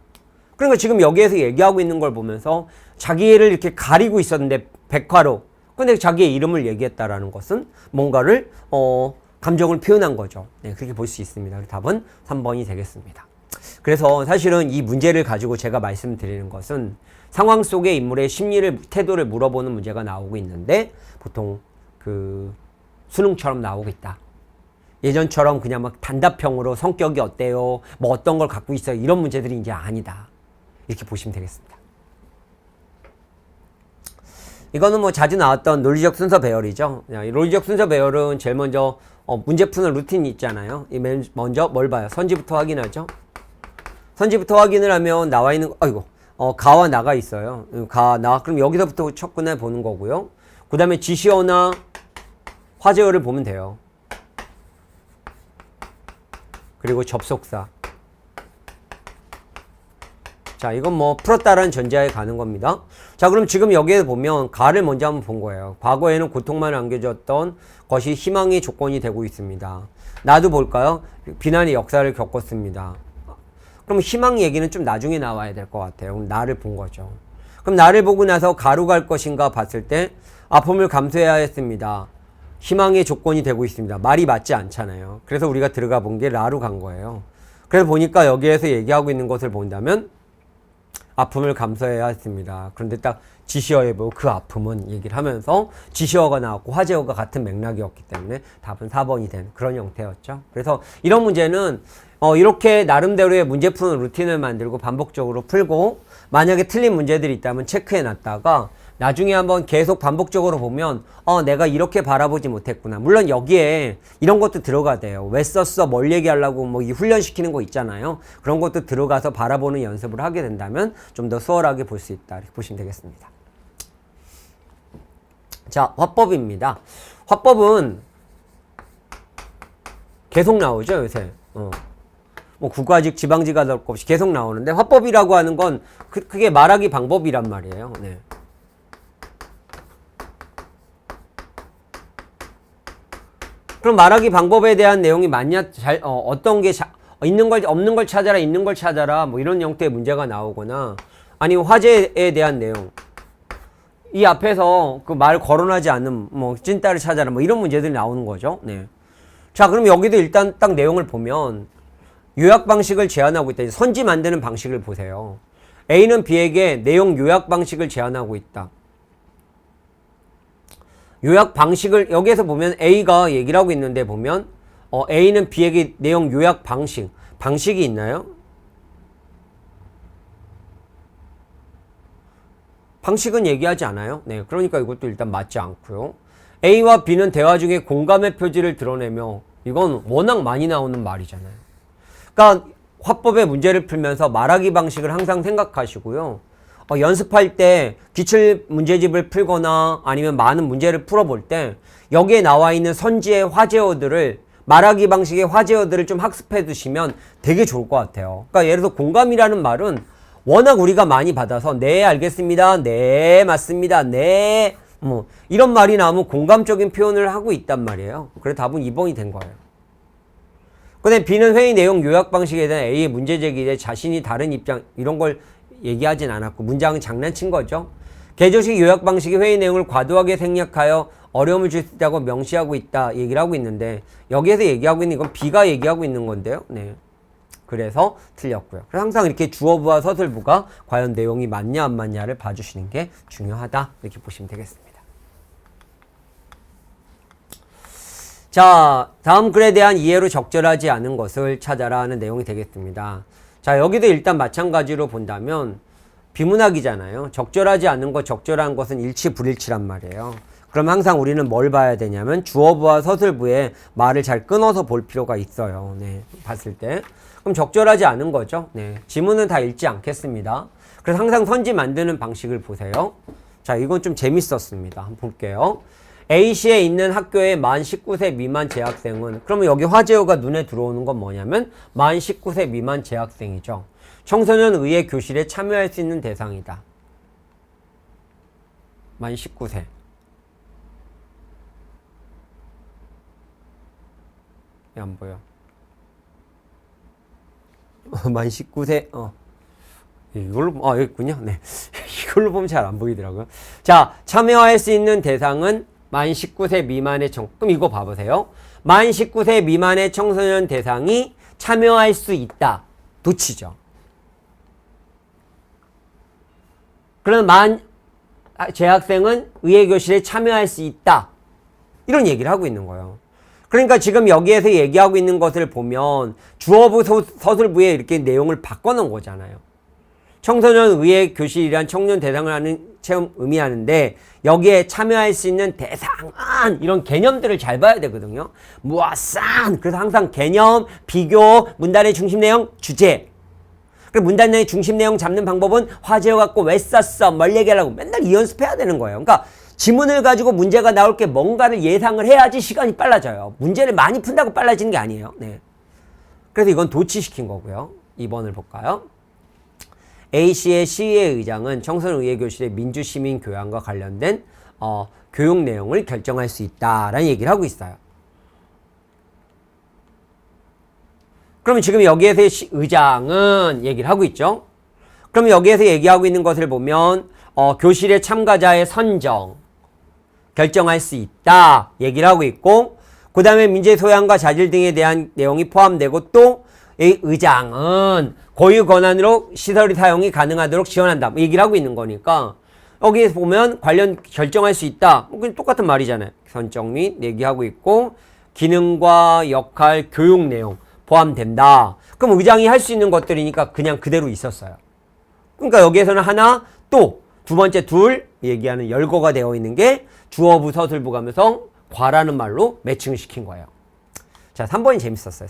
그러니까 지금 여기에서 얘기하고 있는 걸 보면서 자기를 이렇게 가리고 있었는데 백화로 근데 자기의 이름을 얘기했다라는 것은 뭔가를 감정을 표현한 거죠. 네, 그렇게 볼 수 있습니다. 답은 3번이 되겠습니다. 그래서 사실은 이 문제를 가지고 제가 말씀드리는 것은 상황 속의 인물의 심리를 태도를 물어보는 문제가 나오고 있는데 보통 수능처럼 나오고 있다. 예전처럼 그냥 막 단답형으로 성격이 어때요? 뭐 어떤 걸 갖고 있어요? 이런 문제들이 이제 아니다. 이렇게 보시면 되겠습니다. 이거는 뭐 자주 나왔던 논리적 순서 배열이죠. 이 논리적 순서 배열은 제일 먼저 문제 푸는 루틴이 있잖아요. 먼저 뭘 봐요? 선지부터 확인하죠. 선지부터 확인을 하면 나와 있는 가와 나가 있어요. 나 그럼 여기서부터 첫근에 보는 거고요. 그 다음에 지시어나 화제어를 보면 돼요. 그리고 접속사. 자, 이건 뭐 풀었다라는 전제하에 가는 겁니다. 자, 그럼 지금 여기에 보면 가를 먼저 한번 본 거예요. 과거에는 고통만 안겨줬던 것이 희망의 조건이 되고 있습니다. 나도 볼까요? 비난의 역사를 겪었습니다. 그럼 희망 얘기는 좀 나중에 나와야 될 것 같아요. 그럼 나를 본 거죠. 그럼 나를 보고 나서 가로 갈 것인가 봤을 때 아픔을 감수해야 했습니다. 희망의 조건이 되고 있습니다. 말이 맞지 않잖아요. 그래서 우리가 들어가 본 게 라로 간 거예요. 그래서 보니까 여기에서 얘기하고 있는 것을 본다면 아픔을 감수해야 했습니다. 그런데 딱 지시어에 보고 그 아픔은 얘기를 하면서 지시어가 나왔고 화제어가 같은 맥락이었기 때문에 답은 4번이 된 그런 형태였죠. 그래서 이런 문제는 이렇게 나름대로의 문제 푸는 루틴을 만들고 반복적으로 풀고 만약에 틀린 문제들이 있다면 체크해 놨다가 나중에 한번 계속 반복적으로 보면 내가 이렇게 바라보지 못했구나. 물론 여기에 이런 것도 들어가야 돼요. 왜 썼어? 뭘 얘기하려고 뭐 이 훈련시키는 거 있잖아요. 그런 것도 들어가서 바라보는 연습을 하게 된다면 좀 더 수월하게 볼 수 있다. 이렇게 보시면 되겠습니다. 자, 화법입니다. 화법은 계속 나오죠, 요새. 뭐 국가직, 지방직 할 것 없이 계속 나오는데 화법이라고 하는 건 그게 말하기 방법이란 말이에요. 네. 그럼 말하기 방법에 대한 내용이 맞냐? 어떤 게 있는 걸 없는 걸 찾아라, 있는 걸 찾아라, 뭐 이런 형태의 문제가 나오거나 아니면 화제에 대한 내용. 이 앞에서 그 말 거론하지 않는 뭐 찐따를 찾아라, 뭐 이런 문제들이 나오는 거죠. 네. 자, 그럼 여기도 일단 딱 내용을 보면 요약 방식을 제안하고 있다. 선지 만드는 방식을 보세요. A는 B에게 내용 요약 방식을 제안하고 있다. 요약 방식을 여기에서 보면 A가 얘기를 하고 있는데 보면 A는 B에게 내용 요약 방식이 있나요? 방식은 얘기하지 않아요. 네, 그러니까 이것도 일단 맞지 않고요. A와 B는 대화 중에 공감의 표지를 드러내며 이건 워낙 많이 나오는 말이잖아요. 그러니까 화법의 문제를 풀면서 말하기 방식을 항상 생각하시고요. 연습할 때 기출 문제집을 풀거나 아니면 많은 문제를 풀어볼 때 여기에 나와 있는 선지의 화제어들을 말하기 방식의 화제어들을 좀 학습해 두시면 되게 좋을 것 같아요. 그러니까 예를 들어 공감이라는 말은 워낙 우리가 많이 받아서 네 알겠습니다, 네 맞습니다, 네 뭐 이런 말이 나오면 공감적인 표현을 하고 있단 말이에요. 그래서 답은 2번이 된 거예요. 근데 B는 회의 내용 요약 방식에 대한 A의 문제 제기에 자신이 다른 입장 이런 걸 얘기하진 않았고 문장은 장난친 거죠. 개조식 요약 방식이 회의 내용을 과도하게 생략하여 어려움을 줄 수 있다고 명시하고 있다 얘기를 하고 있는데 여기에서 얘기하고 있는 건 B가 얘기하고 있는 건데요. 네. 그래서 틀렸고요. 그래서 항상 이렇게 주어부와 서술부가 과연 내용이 맞냐 안 맞냐를 봐주시는 게 중요하다 이렇게 보시면 되겠습니다. 자, 다음 글에 대한 이해로 적절하지 않은 것을 찾아라 하는 내용이 되겠습니다. 자, 여기도 일단 마찬가지로 본다면 비문학이잖아요. 적절하지 않은 것, 적절한 것은 일치 불일치란 말이에요. 그럼 항상 우리는 뭘 봐야 되냐면 주어부와 서술부의 말을 잘 끊어서 볼 필요가 있어요. 네, 봤을 때. 그럼 적절하지 않은 거죠. 네, 지문은 다 읽지 않겠습니다. 그래서 항상 선지 만드는 방식을 보세요. 자, 이건 좀 재밌었습니다. 한번 볼게요. A시에 있는 학교의 만 19세 미만 재학생은 그러면 여기 화제어가 눈에 들어오는 건 뭐냐면 만 19세 미만 재학생이죠. 청소년 의회 교실에 참여할 수 있는 대상이다. 만 19세. 안 보여. 만 19세. 이걸로 여기 있군요. 네. 이걸로 보면 잘 안 보이더라고요. 자, 참여할 수 있는 대상은 만 19세 미만의 그럼 이거 봐보세요. 만 19세 미만의 청소년 대상이 참여할 수 있다. 도치죠. 그럼 재학생은 의회교실에 참여할 수 있다. 이런 얘기를 하고 있는 거예요. 그러니까 지금 여기에서 얘기하고 있는 것을 보면 주어부 서술부에 이렇게 내용을 바꿔놓은 거잖아요. 청소년 의회 교실이란 청년 대상을 하는 체험 의미하는데 여기에 참여할 수 있는 대상은 이런 개념들을 잘 봐야 되거든요. 무아산 그래서 항상 개념, 비교, 문단의 중심 내용, 주제. 그리고 문단의 중심 내용 잡는 방법은 화제어 갖고 왜 썼어, 뭘 얘기하려고 맨날 이 연습해야 되는 거예요. 그러니까 지문을 가지고 문제가 나올 게 뭔가를 예상을 해야지 시간이 빨라져요. 문제를 많이 푼다고 빨라지는 게 아니에요. 네. 그래서 이건 도치시킨 거고요. 2번을 볼까요? A시의 시의회 의장은 청소년의회 교실의 민주시민 교양과 관련된 교육 내용을 결정할 수 있다라는 얘기를 하고 있어요. 그러면 지금 여기에서의 의장은 얘기를 하고 있죠. 그럼 여기에서 얘기하고 있는 것을 보면 교실의 참가자의 선정 결정할 수 있다 얘기를 하고 있고, 그 다음에 민재 소양과 자질 등에 대한 내용이 포함되고, 또 이 의장은 고유 권한으로 시설의 사용이 가능하도록 지원한다 얘기를 하고 있는 거니까, 여기에 보면 관련 결정할 수 있다, 똑같은 말이잖아요. 선정 및 얘기하고 있고, 기능과 역할, 교육 내용 포함된다. 그럼 의장이 할 수 있는 것들이니까 그냥 그대로 있었어요. 그러니까 여기에서는 하나, 또 두 번째 둘 얘기하는 열거가 되어 있는 게 주어부 서술부 가면서 과라는 말로 매칭을 시킨 거예요. 자, 3번이 재밌었어요.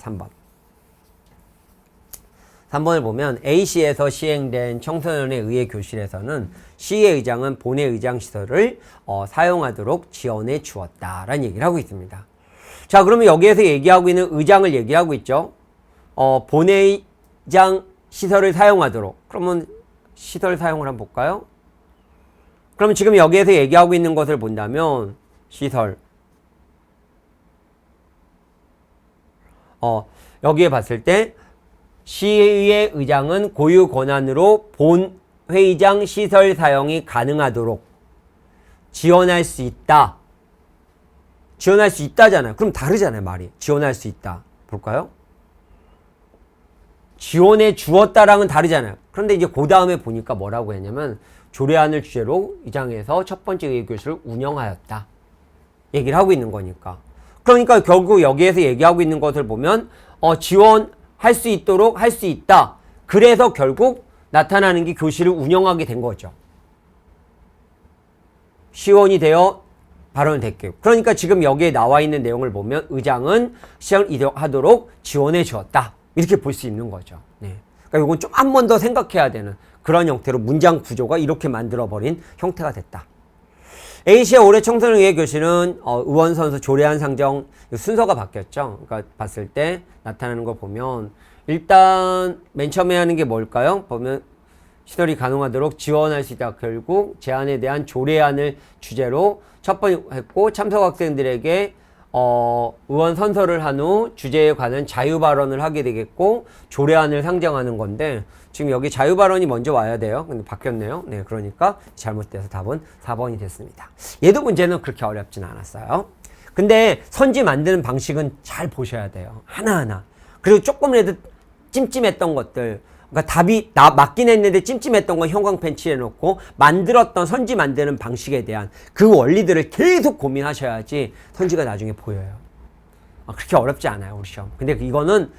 3번을 보면 A시에서 시행된 청소년의 의회 교실에서는 시의 의장은 본의 의장 시설을 사용하도록 지원해 주었다라는 얘기를 하고 있습니다. 자, 그러면 여기에서 얘기하고 있는 의장을 얘기하고 있죠. 본의 의장 시설을 사용하도록. 그러면 시설 사용을 한번 볼까요? 그러면 지금 여기에서 얘기하고 있는 것을 본다면 시설. 여기에 봤을 때 시의회 의장은 고유 권한으로 본 회의장 시설 사용이 가능하도록 지원할 수 있다. 지원할 수 있다잖아요. 그럼 다르잖아요, 말이. 지원할 수 있다. 볼까요? 지원해 주었다랑은 다르잖아요. 그런데 이제 그 다음에 보니까 뭐라고 했냐면 조례안을 주제로 의장에서 첫 번째 의회 교실을 운영하였다 얘기를 하고 있는 거니까. 그러니까 결국 여기에서 얘기하고 있는 것을 보면 지원할 수 있도록 할 수 있다. 그래서 결국 나타나는 게 교실을 운영하게 된 거죠. 시원이 되어 발언을 됐겠고. 그러니까 지금 여기에 나와 있는 내용을 보면 의장은 시행을 이행하도록 지원해 주었다. 이렇게 볼 수 있는 거죠. 네. 그러니까 이건 좀 한 번 더 생각해야 되는 그런 형태로 문장 구조가 이렇게 만들어버린 형태가 됐다. A시의 올해 청소년의회 교실은 의원 선수 조례안 상정 순서가 바뀌었죠. 그러니까 봤을 때 나타나는 거 보면 일단 맨 처음에 하는 게 뭘까요? 보면 시설이 가능하도록 지원할 수 있다. 결국 제안에 대한 조례안을 주제로 첫 번 했고, 참석 학생들에게 의원 선서를 한 후 주제에 관한 자유 발언을 하게 되겠고, 조례안을 상정하는 건데 지금 여기 자유 발언이 먼저 와야 돼요. 근데 바뀌었네요. 네, 그러니까 잘못돼서 답은 4번이 됐습니다. 얘도 문제는 그렇게 어렵진 않았어요. 근데 선지 만드는 방식은 잘 보셔야 돼요. 하나하나. 그리고 조금이라도 찜찜했던 것들, 그러니까 답이 맞긴 했는데 찜찜했던 건 형광펜 칠해놓고 만들었던 선지 만드는 방식에 대한 그 원리들을 계속 고민하셔야지 선지가 나중에 보여요. 그렇게 어렵지 않아요, 우리 시험. 근데 이거는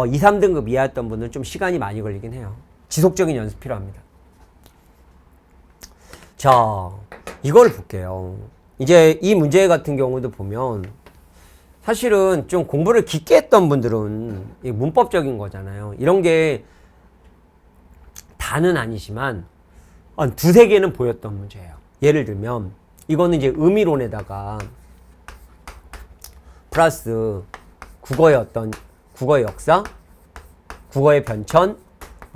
2, 3등급 이하였던 분은 좀 시간이 많이 걸리긴 해요. 지속적인 연습 필요합니다. 자, 이걸 볼게요. 이제 이 문제 같은 경우도 보면 사실은 좀 공부를 깊게 했던 분들은 문법적인 거잖아요. 이런 게 다는 아니지만 한 두세 개는 보였던 문제예요. 예를 들면 이거는 이제 의미론에다가 플러스 국어의 역사, 국어의 변천,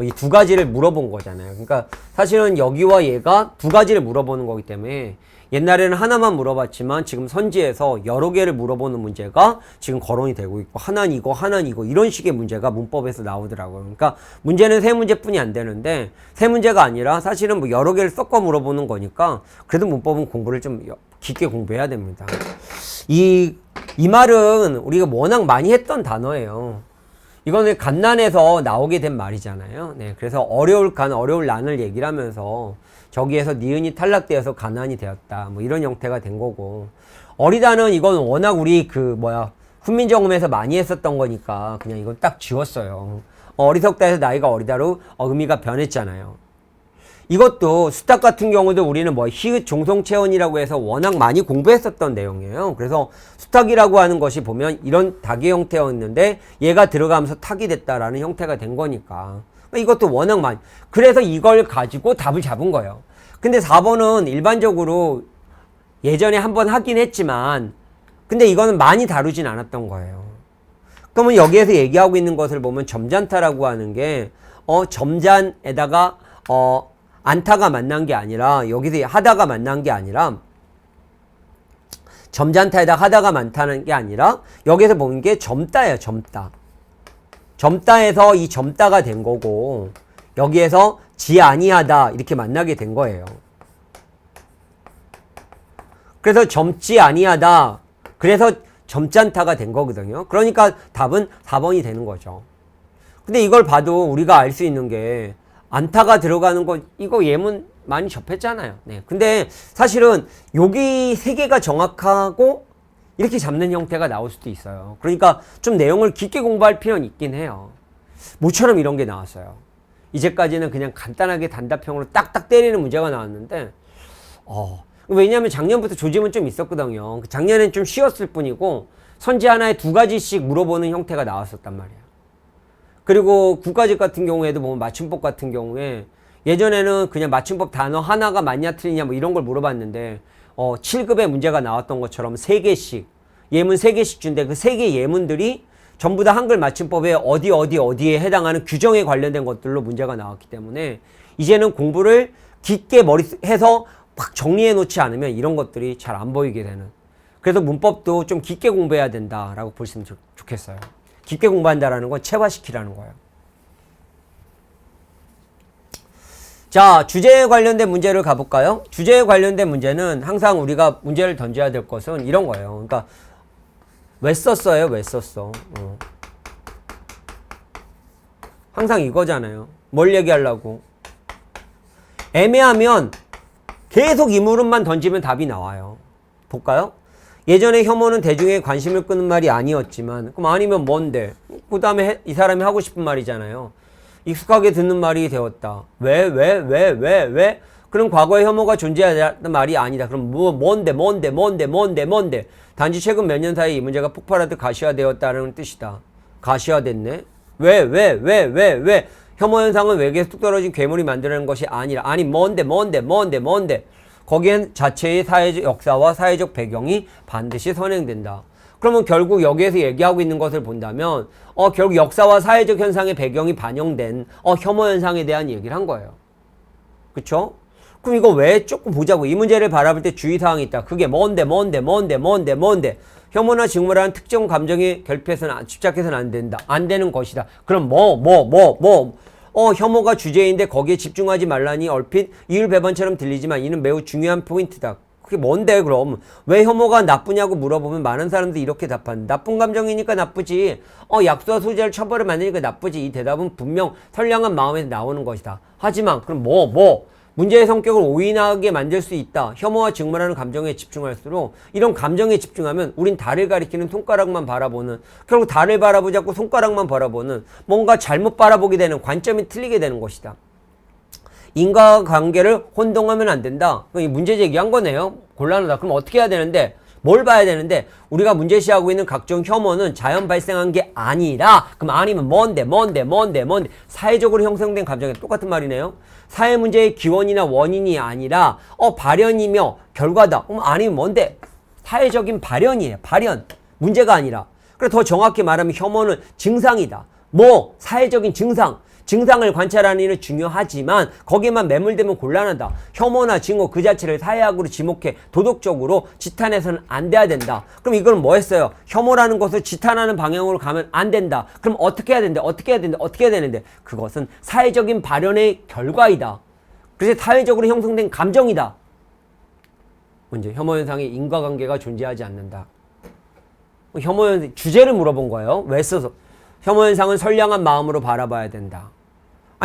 이 두 가지를 물어본 거잖아요. 그러니까 사실은 여기와 얘가 두 가지를 물어보는 거기 때문에 옛날에는 하나만 물어봤지만 지금 선지에서 여러 개를 물어보는 문제가 지금 거론이 되고 있고, 하나는 이거 이런 식의 문제가 문법에서 나오더라고요. 그러니까 문제는 세 문제뿐이 안 되는데 세 문제가 아니라 사실은 뭐 여러 개를 섞어 물어보는 거니까 그래도 문법은 공부를 좀 깊게 공부해야 됩니다. 이 말은 우리가 워낙 많이 했던 단어예요. 이거는 갓난에서 나오게 된 말이잖아요. 네, 그래서 어려울 난을 얘기를 하면서 저기에서 니은이 탈락되어서 가난이 되었다. 뭐 이런 형태가 된 거고, 어리다는 이건 워낙 우리 훈민정음에서 많이 했었던 거니까 그냥 이건 딱 지웠어요. 어리석다에서 나이가 어리다로 의미가 변했잖아요. 이것도 수탁 같은 경우도 우리는 히읗 종송체언이라고 해서 워낙 많이 공부했었던 내용이에요. 그래서 수탁이라고 하는 것이 보면 이런 닭의 형태였는데 얘가 들어가면서 탁이 됐다라는 형태가 된 거니까 이것도 워낙 많이, 그래서 이걸 가지고 답을 잡은 거예요. 근데 4번은 일반적으로 예전에 한번 하긴 했지만 근데 이거는 많이 다루진 않았던 거예요. 그러면 여기에서 얘기하고 있는 것을 보면 점잔타라고 하는 게 점잔에다가 안타가 만난 게 아니라, 여기서 하다가 만난 게 아니라, 점잔타에다 하다가 많다는 게 아니라, 여기서 보는 게 점따예요, 점따. 점따에서 이 점따가 된 거고, 여기에서 지 아니하다 이렇게 만나게 된 거예요. 그래서 점지 아니하다, 그래서 점짠타가 된 거거든요. 그러니까 답은 4번이 되는 거죠. 근데 이걸 봐도 우리가 알 수 있는 게 안타가 들어가는 거, 이거 예문 많이 접했잖아요. 네. 근데 사실은 여기 세 개가 정확하고 이렇게 잡는 형태가 나올 수도 있어요. 그러니까 좀 내용을 깊게 공부할 필요는 있긴 해요. 모처럼 이런 게 나왔어요. 이제까지는 그냥 간단하게 단답형으로 딱딱 때리는 문제가 나왔는데, 왜냐하면 작년부터 조짐은 좀 있었거든요. 작년엔 좀 쉬웠을 뿐이고, 선지 하나에 2가지씩 물어보는 형태가 나왔었단 말이에요. 그리고 국가직 같은 경우에도 보면 맞춤법 같은 경우에 예전에는 그냥 맞춤법 단어 하나가 맞냐 틀리냐 뭐 이런 걸 물어봤는데 7급에 문제가 나왔던 것처럼 3개씩 예문 3개씩 준대. 그 3개 예문들이 전부 다 한글 맞춤법에 어디에 해당하는 규정에 관련된 것들로 문제가 나왔기 때문에 이제는 공부를 깊게 해서 막 정리해 놓지 않으면 이런 것들이 잘 안 보이게 되는. 그래서 문법도 좀 깊게 공부해야 된다라고 보시면 좋겠어요. 깊게 공부한다라는 건 체화시키라는 거예요. 자, 주제에 관련된 문제를 가볼까요? 주제에 관련된 문제는 항상 우리가 문제를 던져야 될 것은 이런 거예요. 그러니까 왜 썼어요? 왜 썼어? 항상 이거잖아요. 뭘 얘기하려고? 애매하면 계속 이 물음만 던지면 답이 나와요. 볼까요? 예전에 혐오는 대중의 관심을 끄는 말이 아니었지만, 그럼 아니면 뭔데? 그 다음에 이 사람이 하고 싶은 말이잖아요. 익숙하게 듣는 말이 되었다. 왜? 그럼 과거에 혐오가 존재하던 말이 아니다. 그럼 뭔데? 단지 최근 몇 년 사이에 이 문제가 폭발하듯 가시화되었다는 뜻이다. 가시화됐네? 왜? 혐오 현상은 외계에서 뚝 떨어진 괴물이 만들어낸 것이 아니라. 아니, 뭔데? 거기엔 자체의 사회적 역사와 사회적 배경이 반드시 선행된다. 그러면 결국 여기에서 얘기하고 있는 것을 본다면 결국 역사와 사회적 현상의 배경이 반영된 혐오 현상에 대한 얘기를 한 거예요. 그쵸? 그럼 이거 왜 조금 보자고. 이 문제를 바라볼 때 주의사항이 있다. 그게 뭔데. 혐오나 직무라는 특정 감정에 결핍해서는 집착해서는 안 된다. 안 되는 것이다. 그럼 혐오가 주제인데 거기에 집중하지 말라니 얼핏 이율배반처럼 들리지만 이는 매우 중요한 포인트다. 그게 뭔데 그럼? 왜 혐오가 나쁘냐고 물어보면 많은 사람들이 이렇게 답한다. 나쁜 감정이니까 나쁘지. 약수와 소재를 처벌을 만드니까 나쁘지. 이 대답은 분명 선량한 마음에서 나오는 것이다. 하지만 그럼 문제의 성격을 오인하게 만들 수 있다. 혐오와 직무라는 감정에 집중할수록 이런 감정에 집중하면 우린 달을 가리키는 손가락만 바라보는, 결국 달을 바라보지 않고 손가락만 바라보는, 뭔가 잘못 바라보게 되는, 관점이 틀리게 되는 것이다. 인과관계를 혼동하면 안 된다. 이 문제 제기한 거네요. 곤란하다. 그럼 어떻게 해야 되는데? 뭘 봐야 되는데? 우리가 문제시하고 있는 각종 혐오는 자연 발생한 게 아니라, 그럼 아니면 뭔데? 사회적으로 형성된 감정이 똑같은 말이네요. 사회 문제의 기원이나 원인이 아니라 발현이며 결과다. 그럼 아니면 뭔데? 사회적인 발현이에요. 발현. 문제가 아니라. 그래 더 정확히 말하면 혐오는 증상이다. 사회적인 증상을 관찰하는 일은 중요하지만 거기에만 매몰되면 곤란하다. 혐오나 증오 그 자체를 사회학으로 지목해 도덕적으로 지탄해서는 안 돼야 된다. 그럼 이건 뭐 했어요? 혐오라는 것을 지탄하는 방향으로 가면 안 된다. 그럼 어떻게 해야 되는데? 그것은 사회적인 발현의 결과이다. 그래서 사회적으로 형성된 감정이다. 문제, 혐오 현상에 인과관계가 존재하지 않는다. 혐오 현상 주제를 물어본 거예요. 왜 써서? 혐오 현상은 선량한 마음으로 바라봐야 된다.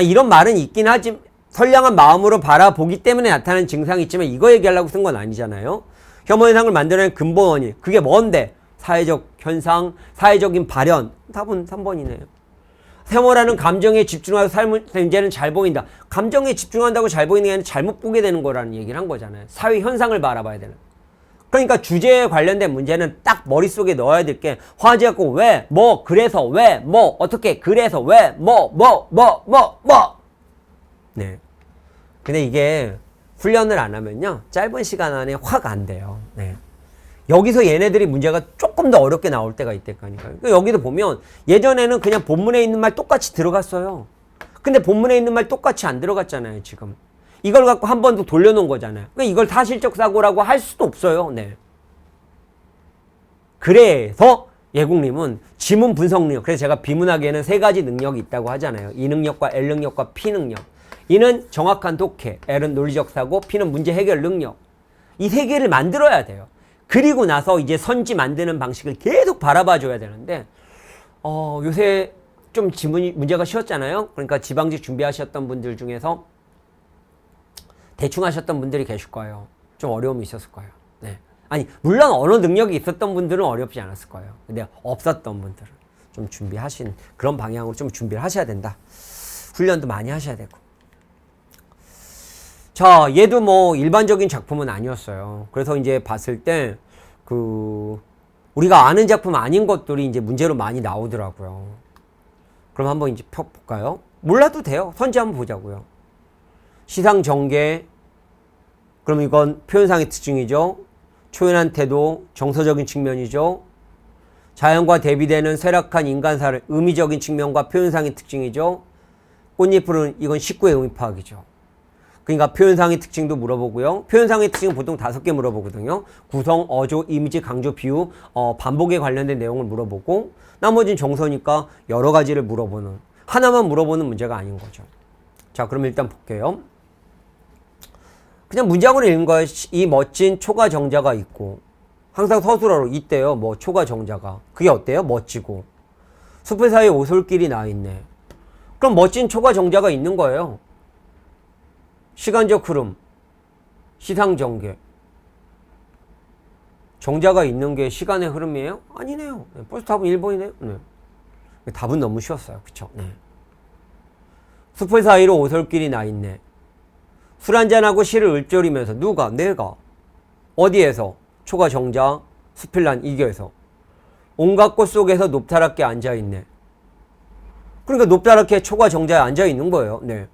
이런 말은 있긴 하지, 선량한 마음으로 바라보기 때문에 나타나는 증상이 있지만 이거 얘기하려고 쓴 건 아니잖아요. 혐오 현상을 만들어낸 근본 원인, 그게 뭔데? 사회적 현상, 사회적인 발현. 답은 3번이네요. 혐오라는 감정에 집중하고 삶을 이제는 잘 보인다. 감정에 집중한다고 잘 보이는 게 아니라 잘못 보게 되는 거라는 얘기를 한 거잖아요. 사회 현상을 바라봐야 되는. 그러니까 주제에 관련된 문제는 딱 머릿속에 넣어야 될 게 화제였고 왜, 그래서 왜, 어떻게, 그래서 왜, 네. 근데 이게 훈련을 안 하면요. 짧은 시간 안에 확 안 돼요. 네. 여기서 얘네들이 문제가 조금 더 어렵게 나올 때가 있다니까요. 여기도 보면 예전에는 그냥 본문에 있는 말 똑같이 들어갔어요. 근데 본문에 있는 말 똑같이 안 들어갔잖아요, 지금. 이걸 갖고 한 번 더 돌려놓은 거잖아요. 그러니까 이걸 사실적 사고라고 할 수도 없어요. 네. 그래서 예국님은 지문 분석 능력, 그래서 제가 비문학에는 세 가지 능력이 있다고 하잖아요. 이 능력과 L 능력과 P 능력. 이는 정확한 독해, L은 논리적 사고, P는 문제 해결 능력. 이 세 개를 만들어야 돼요. 그리고 나서 이제 선지 만드는 방식을 계속 바라봐 줘야 되는데 요새 좀 지문이 문제가 쉬웠잖아요. 그러니까 지방직 준비하셨던 분들 중에서 대충 하셨던 분들이 계실 거예요. 좀 어려움이 있었을 거예요. 네. 아니 물론 언어 능력이 있었던 분들은 어렵지 않았을 거예요. 근데 없었던 분들은 좀 준비하신 그런 방향으로 좀 준비를 하셔야 된다. 훈련도 많이 하셔야 되고. 자, 얘도 뭐 일반적인 작품은 아니었어요. 그래서 이제 봤을 때 우리가 아는 작품 아닌 것들이 이제 문제로 많이 나오더라고요. 그럼 한번 이제 펴볼까요? 몰라도 돼요. 선지 한번 보자고요. 시상 전개. 그럼 이건 표현상의 특징이죠. 초연한 태도, 정서적인 측면이죠. 자연과 대비되는 쇠락한 인간사를 의미적인 측면과 표현상의 특징이죠. 꽃잎풀은 이건 식구의 의미 파악이죠. 그러니까 표현상의 특징도 물어보고요. 표현상의 특징은 보통 5개 물어보거든요. 구성, 어조, 이미지, 강조, 비유, 반복에 관련된 내용을 물어보고 나머지는 정서니까 여러 가지를 물어보는 하나만 물어보는 문제가 아닌 거죠. 자, 그럼 일단 볼게요. 그냥 문장으로 읽는 거예요. 이 멋진 초가 정자가 있고 항상 서술어로 있대요. 뭐 초가 정자가. 그게 어때요? 멋지고. 숲의 사이에 오솔길이 나 있네. 그럼 멋진 초가 정자가 있는 거예요. 시간적 흐름, 시상 전개. 정자가 있는 게 시간의 흐름이에요? 아니네요. 네, 벌써 답은 1번이네요. 네. 답은 너무 쉬웠어요. 그쵸? 네. 숲의 사이로 오솔길이 나 있네. 술 한잔하고 시를 읊조리면서 누가? 내가. 어디에서? 초가 정자, 수필란 이겨에서. 온갖 꽃 속에서 높다랗게 앉아있네. 그러니까 높다랗게 초가 정자에 앉아있는 거예요. 네.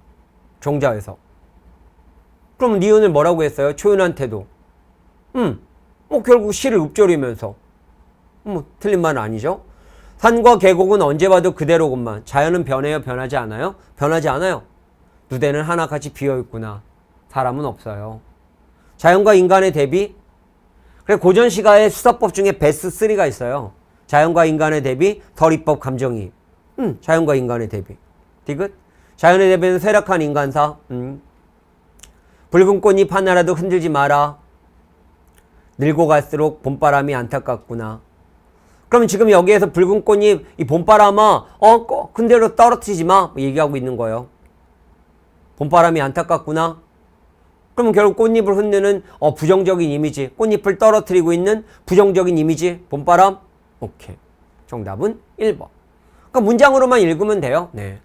정자에서. 그럼 니은을 뭐라고 했어요? 초연한 태도. 결국 시를 읊조리면서. 틀린 말은 아니죠. 산과 계곡은 언제 봐도 그대로구만. 자연은 변해요? 변하지 않아요? 변하지 않아요. 누대는 하나같이 비어있구나. 사람은 없어요. 자연과 인간의 대비. 그래 고전 시가의 수사법 중에 베스트 3가 있어요. 자연과 인간의 대비, 설이법, 감정이입. 자연과 인간의 대비. 디귿. 자연의 대비는 쇠락한 인간사. 붉은 꽃잎 하나라도 흔들지 마라. 늙고 갈수록 봄바람이 안타깝구나. 그러면 지금 여기에서 붉은 꽃잎, 이 봄바람아, 그대로 떨어뜨리지 마. 얘기하고 있는 거예요. 봄바람이 안타깝구나. 그러면 결국 꽃잎을 흔드는 부정적인 이미지, 꽃잎을 떨어뜨리고 있는 부정적인 이미지, 봄바람. 오케이. 정답은 1번. 그러니까 문장으로만 읽으면 돼요. 네.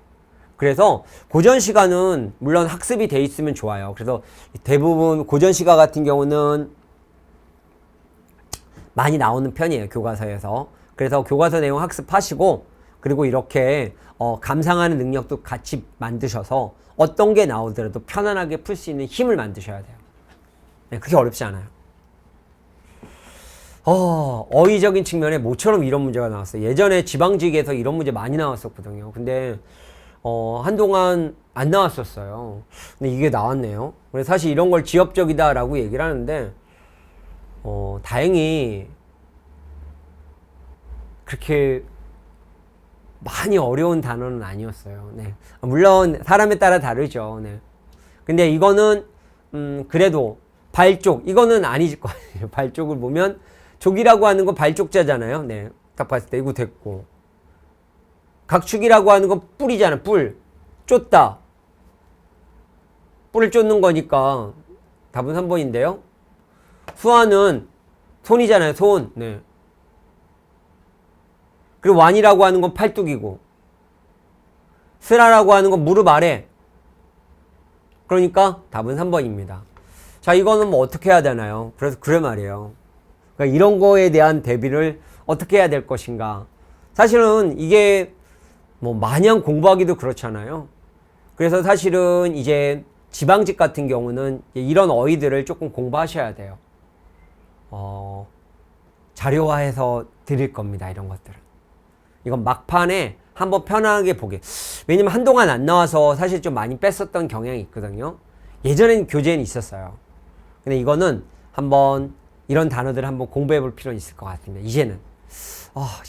그래서 고전 시가는 물론 학습이 돼 있으면 좋아요. 그래서 대부분 고전 시가 같은 경우는 많이 나오는 편이에요. 교과서에서. 그래서 교과서 내용 학습하시고 그리고 이렇게 감상하는 능력도 같이 만드셔서 어떤 게 나오더라도 편안하게 풀 수 있는 힘을 만드셔야 돼요. 네, 그렇게 어렵지 않아요. 어휘적인 측면에 모처럼 이런 문제가 나왔어요. 예전에 지방직에서 이런 문제 많이 나왔었거든요. 근데 한동안 안 나왔었어요. 근데 이게 나왔네요. 그래서 사실 이런 걸 지엽적이다라고 얘기를 하는데 다행히 그렇게 많이 어려운 단어는 아니었어요. 네. 물론 사람에 따라 다르죠. 네. 근데 이거는 그래도 발족 이거는 아니질 거 아니에요. 발족을 보면 족이라고 하는 거 발족자잖아요. 네. 딱 봤을 때 이거 됐고 각축이라고 하는 건 뿔이잖아. 뿔. 쫓다. 뿔을 쫓는 거니까 답은 3번인데요. 수화는 손이잖아요. 손. 네. 그리고 완이라고 하는 건 팔뚝이고 스라라고 하는 건 무릎 아래. 그러니까 답은 3번입니다. 자, 이거는 뭐 어떻게 해야 되나요? 그래서 그래 말이에요. 그러니까 이런 거에 대한 대비를 어떻게 해야 될 것인가. 사실은 이게 뭐 마냥 공부하기도 그렇잖아요. 그래서 사실은 이제 지방직 같은 경우는 이런 어휘들을 조금 공부하셔야 돼요. 자료화해서 드릴 겁니다. 이런 것들은. 이건 막판에 한번 편하게 보게. 왜냐면 한동안 안 나와서 사실 좀 많이 뺐었던 경향이 있거든요. 예전엔 교재는 있었어요. 근데 이거는 한번 이런 단어들을 한번 공부해 볼 필요는 있을 것 같습니다. 이제는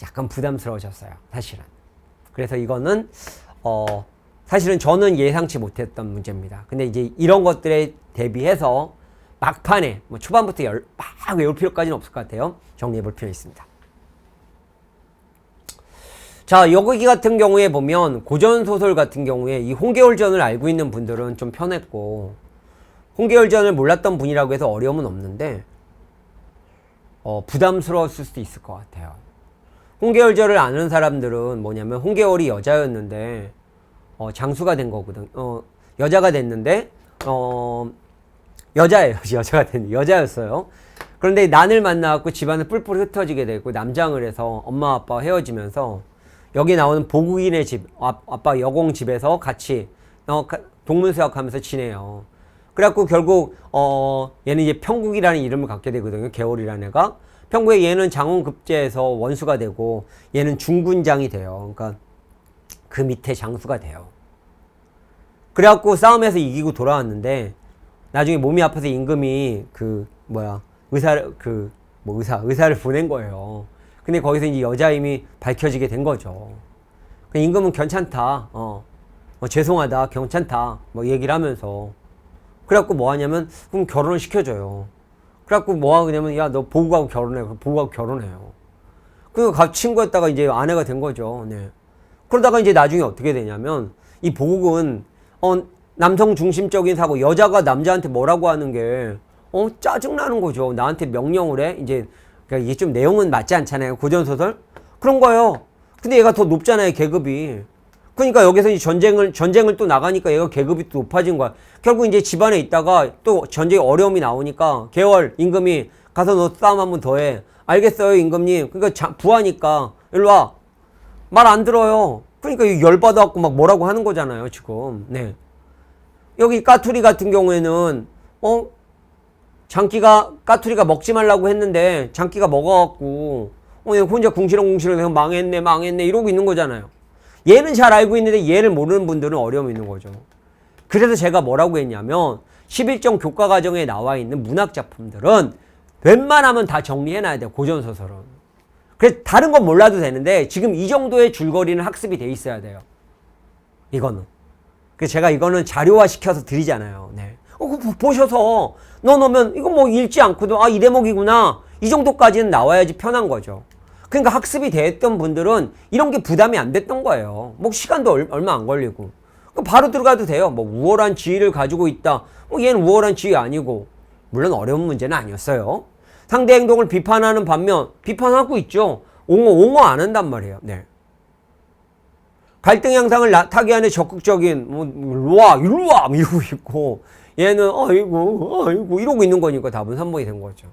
약간 부담스러워졌어요. 사실은. 그래서 이거는 사실은 저는 예상치 못했던 문제입니다. 근데 이제 이런 것들에 대비해서 막판에 뭐 초반부터 막 외울 필요까지는 없을 것 같아요. 정리해 볼 필요 있습니다. 자, 여기 같은 경우에 보면 고전소설 같은 경우에 이 홍계월전을 알고 있는 분들은 좀 편했고, 홍계월전을 몰랐던 분이라고 해서 어려움은 없는데 부담스러웠을 수도 있을 것 같아요. 홍계월전을 아는 사람들은 뭐냐면 홍계월이 여자였는데 장수가 된 거거든. 여자가 됐는데 여자예요. 여자였어요. 그런데 난을 만나갖고 집안을 뿔뿔이 흩어지게 되고 남장을 해서 엄마 아빠와 헤어지면서 여기 나오는 보국인의 집, 아빠 여공 집에서 같이 동문서약하면서 지내요. 그래갖고 결국 얘는 이제 평국이라는 이름을 갖게 되거든요. 계월이라는 애가. 평국에 얘는 장원급제에서 원수가 되고 얘는 중군장이 돼요. 그러니까 그 밑에 장수가 돼요. 그래갖고 싸움에서 이기고 돌아왔는데 나중에 몸이 아파서 임금이 의사를 보낸 거예요. 근데 거기서 이제 여자임이 밝혀지게 된 거죠. 임금은 괜찮다. 죄송하다. 괜찮다. 얘기를 하면서. 그래갖고 뭐 하냐면, 그럼 결혼을 시켜줘요. 그래갖고 뭐 하냐면, 야, 너 보국하고 결혼해. 보국하고 결혼해요. 그리고 친구였다가 이제 아내가 된 거죠. 네. 그러다가 이제 나중에 어떻게 되냐면, 이 보국은, 남성 중심적인 사고, 여자가 남자한테 뭐라고 하는 게, 짜증나는 거죠. 나한테 명령을 해. 그러니까 이게 좀 내용은 맞지 않잖아요. 고전소설? 그런 거예요. 근데 얘가 더 높잖아요. 계급이. 그러니까 여기서 이제 전쟁을 또 나가니까 얘가 계급이 또 높아진 거야. 결국 이제 집안에 있다가 또 전쟁에 어려움이 나오니까 계월 임금이 가서 너 싸움 한 번 더 해. 알겠어요, 임금님. 그러니까 부하니까 일로 와. 말 안 들어요. 그러니까 열받아갖고 막 뭐라고 하는 거잖아요, 지금. 네. 여기 까투리 같은 경우에는 까투리가 먹지 말라고 했는데 장기가 먹어갖고 혼자 궁시렁궁시렁 망했네 이러고 있는 거잖아요. 얘는 잘 알고 있는데 얘를 모르는 분들은 어려움이 있는 거죠. 그래서 제가 뭐라고 했냐면 11종 교과과정에 나와 있는 문학작품들은 웬만하면 다 정리해놔야 돼요. 고전소설은. 그래서 다른 건 몰라도 되는데 지금 이 정도의 줄거리는 학습이 돼 있어야 돼요. 이거는. 그래서 제가 이거는 자료화 시켜서 드리잖아요. 네. 보셔서 넣어놓으면 이거 뭐 읽지 않고도 이 대목이구나. 이 정도까지는 나와야지 편한 거죠. 그러니까 학습이 됐던 분들은 이런 게 부담이 안 됐던 거예요. 뭐 시간도 얼마 안 걸리고. 바로 들어가도 돼요. 뭐 우월한 지위를 가지고 있다. 얘는 우월한 지위 아니고. 물론 어려운 문제는 아니었어요. 상대 행동을 비판하는 반면 비판하고 있죠. 옹호 안 한단 말이에요. 네. 갈등 양상을 타개하는 적극적인 일로 와 이러고 있고 얘는 아이고 이러고 있는 거니까 답은 3번이 된 거죠.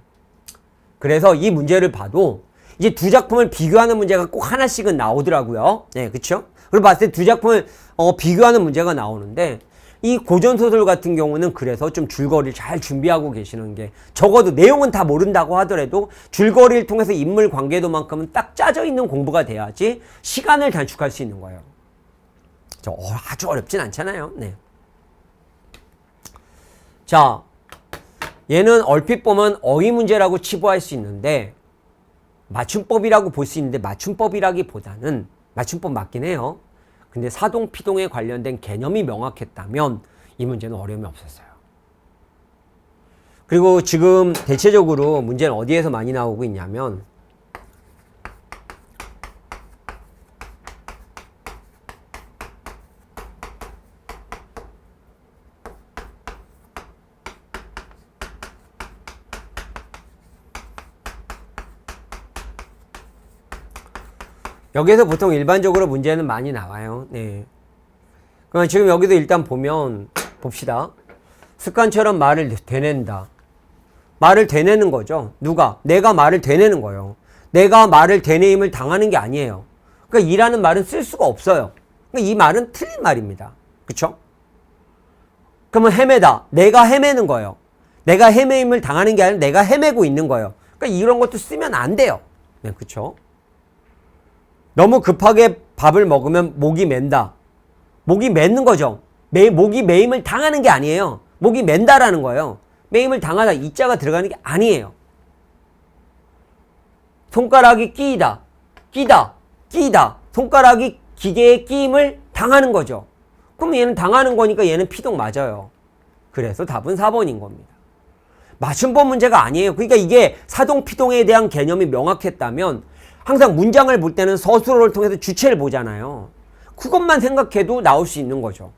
그래서 이 문제를 봐도 이제 두 작품을 비교하는 문제가 꼭 하나씩은 나오더라고요. 네, 그쵸? 그리고 봤을 때 두 작품을 비교하는 문제가 나오는데 이 고전소설 같은 경우는 그래서 좀 줄거리를 잘 준비하고 계시는 게 적어도 내용은 다 모른다고 하더라도 줄거리를 통해서 인물 관계도만큼은 딱 짜져 있는 공부가 돼야지 시간을 단축할 수 있는 거예요. 아주 어렵진 않잖아요. 네. 자, 얘는 얼핏 보면 어휘 문제라고 치부할 수 있는데 맞춤법이라고 볼 수 있는데 맞춤법이라기보다는 맞춤법 맞긴 해요. 근데 사동, 피동에 관련된 개념이 명확했다면 이 문제는 어려움이 없었어요. 그리고 지금 대체적으로 문제는 어디에서 많이 나오고 있냐면 여기에서 보통 일반적으로 문제는 많이 나와요. 네. 그럼 지금 여기도 일단 보면 봅시다. 습관처럼 말을 되낸다. 말을 되내는 거죠. 누가? 내가 말을 되내는 거예요. 내가 말을 되뇌임을 당하는 게 아니에요. 그러니까 이라는 말은 쓸 수가 없어요. 그러니까 이 말은 틀린 말입니다. 그쵸? 그러면 헤매다. 내가 헤매는 거예요. 내가 헤매임을 당하는 게 아니라 내가 헤매고 있는 거예요. 그러니까 이런 것도 쓰면 안 돼요. 네, 그쵸? 너무 급하게 밥을 먹으면 목이 맨다. 목이 맺는 거죠. 목이 매임을 당하는 게 아니에요. 목이 맨다라는 거예요. 매임을 당하다 이자가 들어가는 게 아니에요. 손가락이 끼이다. 끼다. 끼이다. 손가락이 기계에 끼임을 당하는 거죠. 그럼 얘는 당하는 거니까 얘는 피동 맞아요. 그래서 답은 4번인 겁니다. 맞춤법 문제가 아니에요. 그러니까 이게 사동피동에 대한 개념이 명확했다면 항상 문장을 볼 때는 서술어를 통해서 주체를 보잖아요. 그것만 생각해도 나올 수 있는 거죠.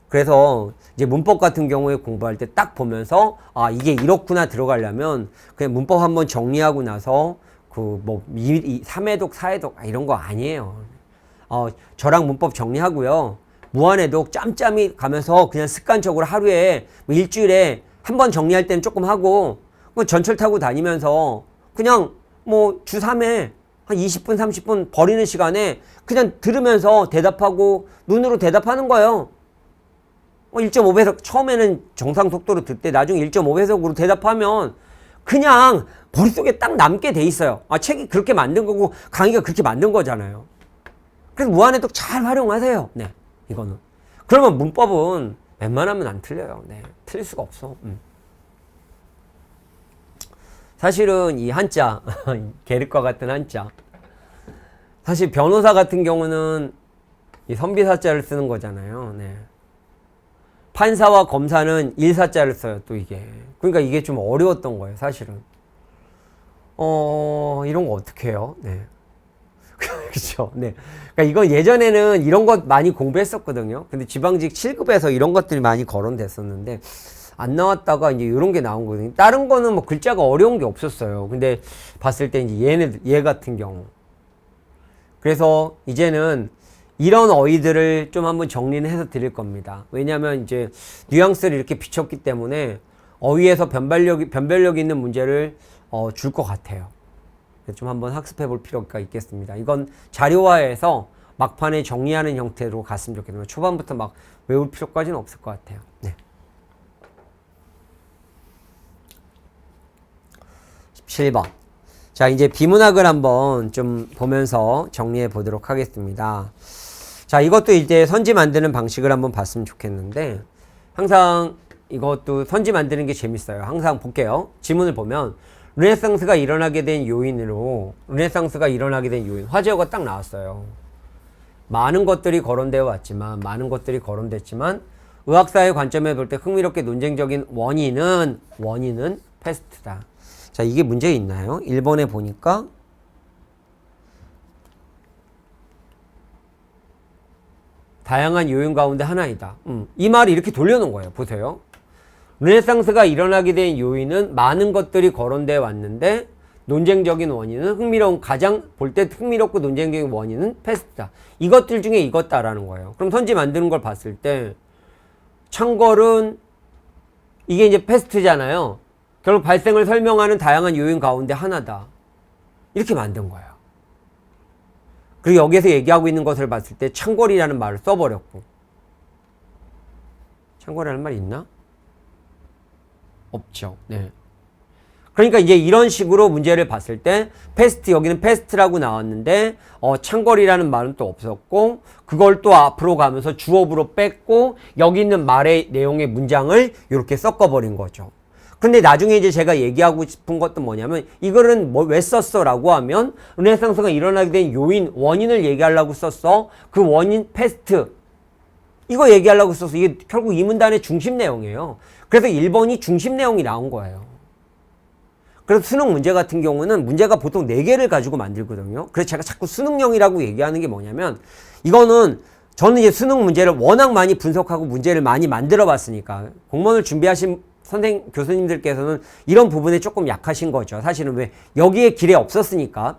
그래서 이제 문법 같은 경우에 공부할 때 딱 보면서 아 이게 이렇구나 들어가려면 그냥 문법 한번 정리하고 나서 그 뭐 3회독 4회독 이런 거 아니에요. 저랑 문법 정리하고요. 무한회독 짬짬이 가면서 그냥 습관적으로 하루에 뭐 일주일에 한 번 정리할 때는 조금 하고 전철 타고 다니면서 그냥 뭐 주 3회 한 20분 30분 버리는 시간에 그냥 들으면서 대답하고 눈으로 대답하는 거예요. 1.5배속 처음에는 정상 속도로 듣되 나중에 1.5배속으로 대답하면 그냥 머릿속에 딱 남게 돼 있어요. 책이 그렇게 만든 거고 강의가 그렇게 만든 거잖아요. 그래서 무한회독 잘 활용하세요. 네, 이거는. 그러면 문법은 웬만하면 안 틀려요. 네, 틀릴 수가 없어. 사실은 이 한자, 계륵과 같은 한자. 사실 변호사 같은 경우는 이 선비사자를 쓰는 거잖아요. 네. 판사와 검사는 일사자를 써요, 또 이게. 그러니까 이게 좀 어려웠던 거예요, 사실은. 이런 거 어떻게 해요? 네. 그렇죠. 네. 그러니까 이건 예전에는 이런 것 많이 공부했었거든요. 근데 지방직 7급에서 이런 것들이 많이 거론됐었는데 안 나왔다가 이제 이런 게 나온 거거든요. 다른 거는 뭐 글자가 어려운 게 없었어요. 근데 봤을 때 이제 얘 같은 경우. 그래서 이제는 이런 어휘들을 좀 한번 정리는 해서 드릴 겁니다. 왜냐하면 이제 뉘앙스를 이렇게 비췄기 때문에 어휘에서 변별력 있는 문제를 줄 것 같아요. 좀 한번 학습해 볼 필요가 있겠습니다. 이건 자료화해서 막판에 정리하는 형태로 갔으면 좋겠네요. 초반부터 막 외울 필요까지는 없을 것 같아요. 네. 17번. 자, 이제 비문학을 한번 좀 보면서 정리해 보도록 하겠습니다. 자, 이것도 이제 선지 만드는 방식을 한번 봤으면 좋겠는데, 항상 이것도 선지 만드는 게 재밌어요. 항상 볼게요. 지문을 보면, 르네상스가 일어나게 된 요인, 화제어가 딱 나왔어요. 많은 것들이 거론되어 왔지만, 의학사의 관점에 볼 때 흥미롭게 논쟁적인 원인은 패스트다. 자, 이게 문제 있나요? 1번에 보니까, 다양한 요인 가운데 하나이다. 이 말을 이렇게 돌려놓은 거예요. 보세요. 르네상스가 일어나게 된 요인은 많은 것들이 거론되어 왔는데 논쟁적인 원인은 가장 볼 때 흥미롭고 논쟁적인 원인은 패스트다. 이것들 중에 이것다라는 거예요. 그럼 선지 만드는 걸 봤을 때 창궐은 이게 이제 패스트잖아요. 결국 발생을 설명하는 다양한 요인 가운데 하나다. 이렇게 만든 거예요. 그리고 여기에서 얘기하고 있는 것을 봤을 때 창궐이라는 말을 써버렸고. 창궐이라는 말 있나? 없죠. 네. 그러니까 이제 이런 식으로 문제를 봤을 때 패스트, 여기는 패스트라고 나왔는데 창궐이라는 말은 또 없었고 그걸 또 앞으로 가면서 주어부로 뺐고 여기 있는 말의 내용의 문장을 이렇게 섞어버린 거죠. 근데 나중에 이제 제가 얘기하고 싶은 것도 뭐냐면 이거는 왜 썼어? 라고 하면 르네상스가 일어나게 된 요인, 원인을 얘기하려고 썼어. 그 원인 패스트. 이거 얘기하려고 썼어. 이게 결국 이 문단의 중심 내용이에요. 그래서 1번이 중심 내용이 나온 거예요. 그래서 수능 문제 같은 경우는 문제가 보통 4개를 가지고 만들거든요. 그래서 제가 자꾸 수능형이라고 얘기하는 게 뭐냐면 이거는 저는 이제 수능 문제를 워낙 많이 분석하고 문제를 많이 만들어 봤으니까 공무원을 준비하신 교수님들께서는 이런 부분에 조금 약하신 거죠. 사실은 왜 여기에 길에 없었으니까.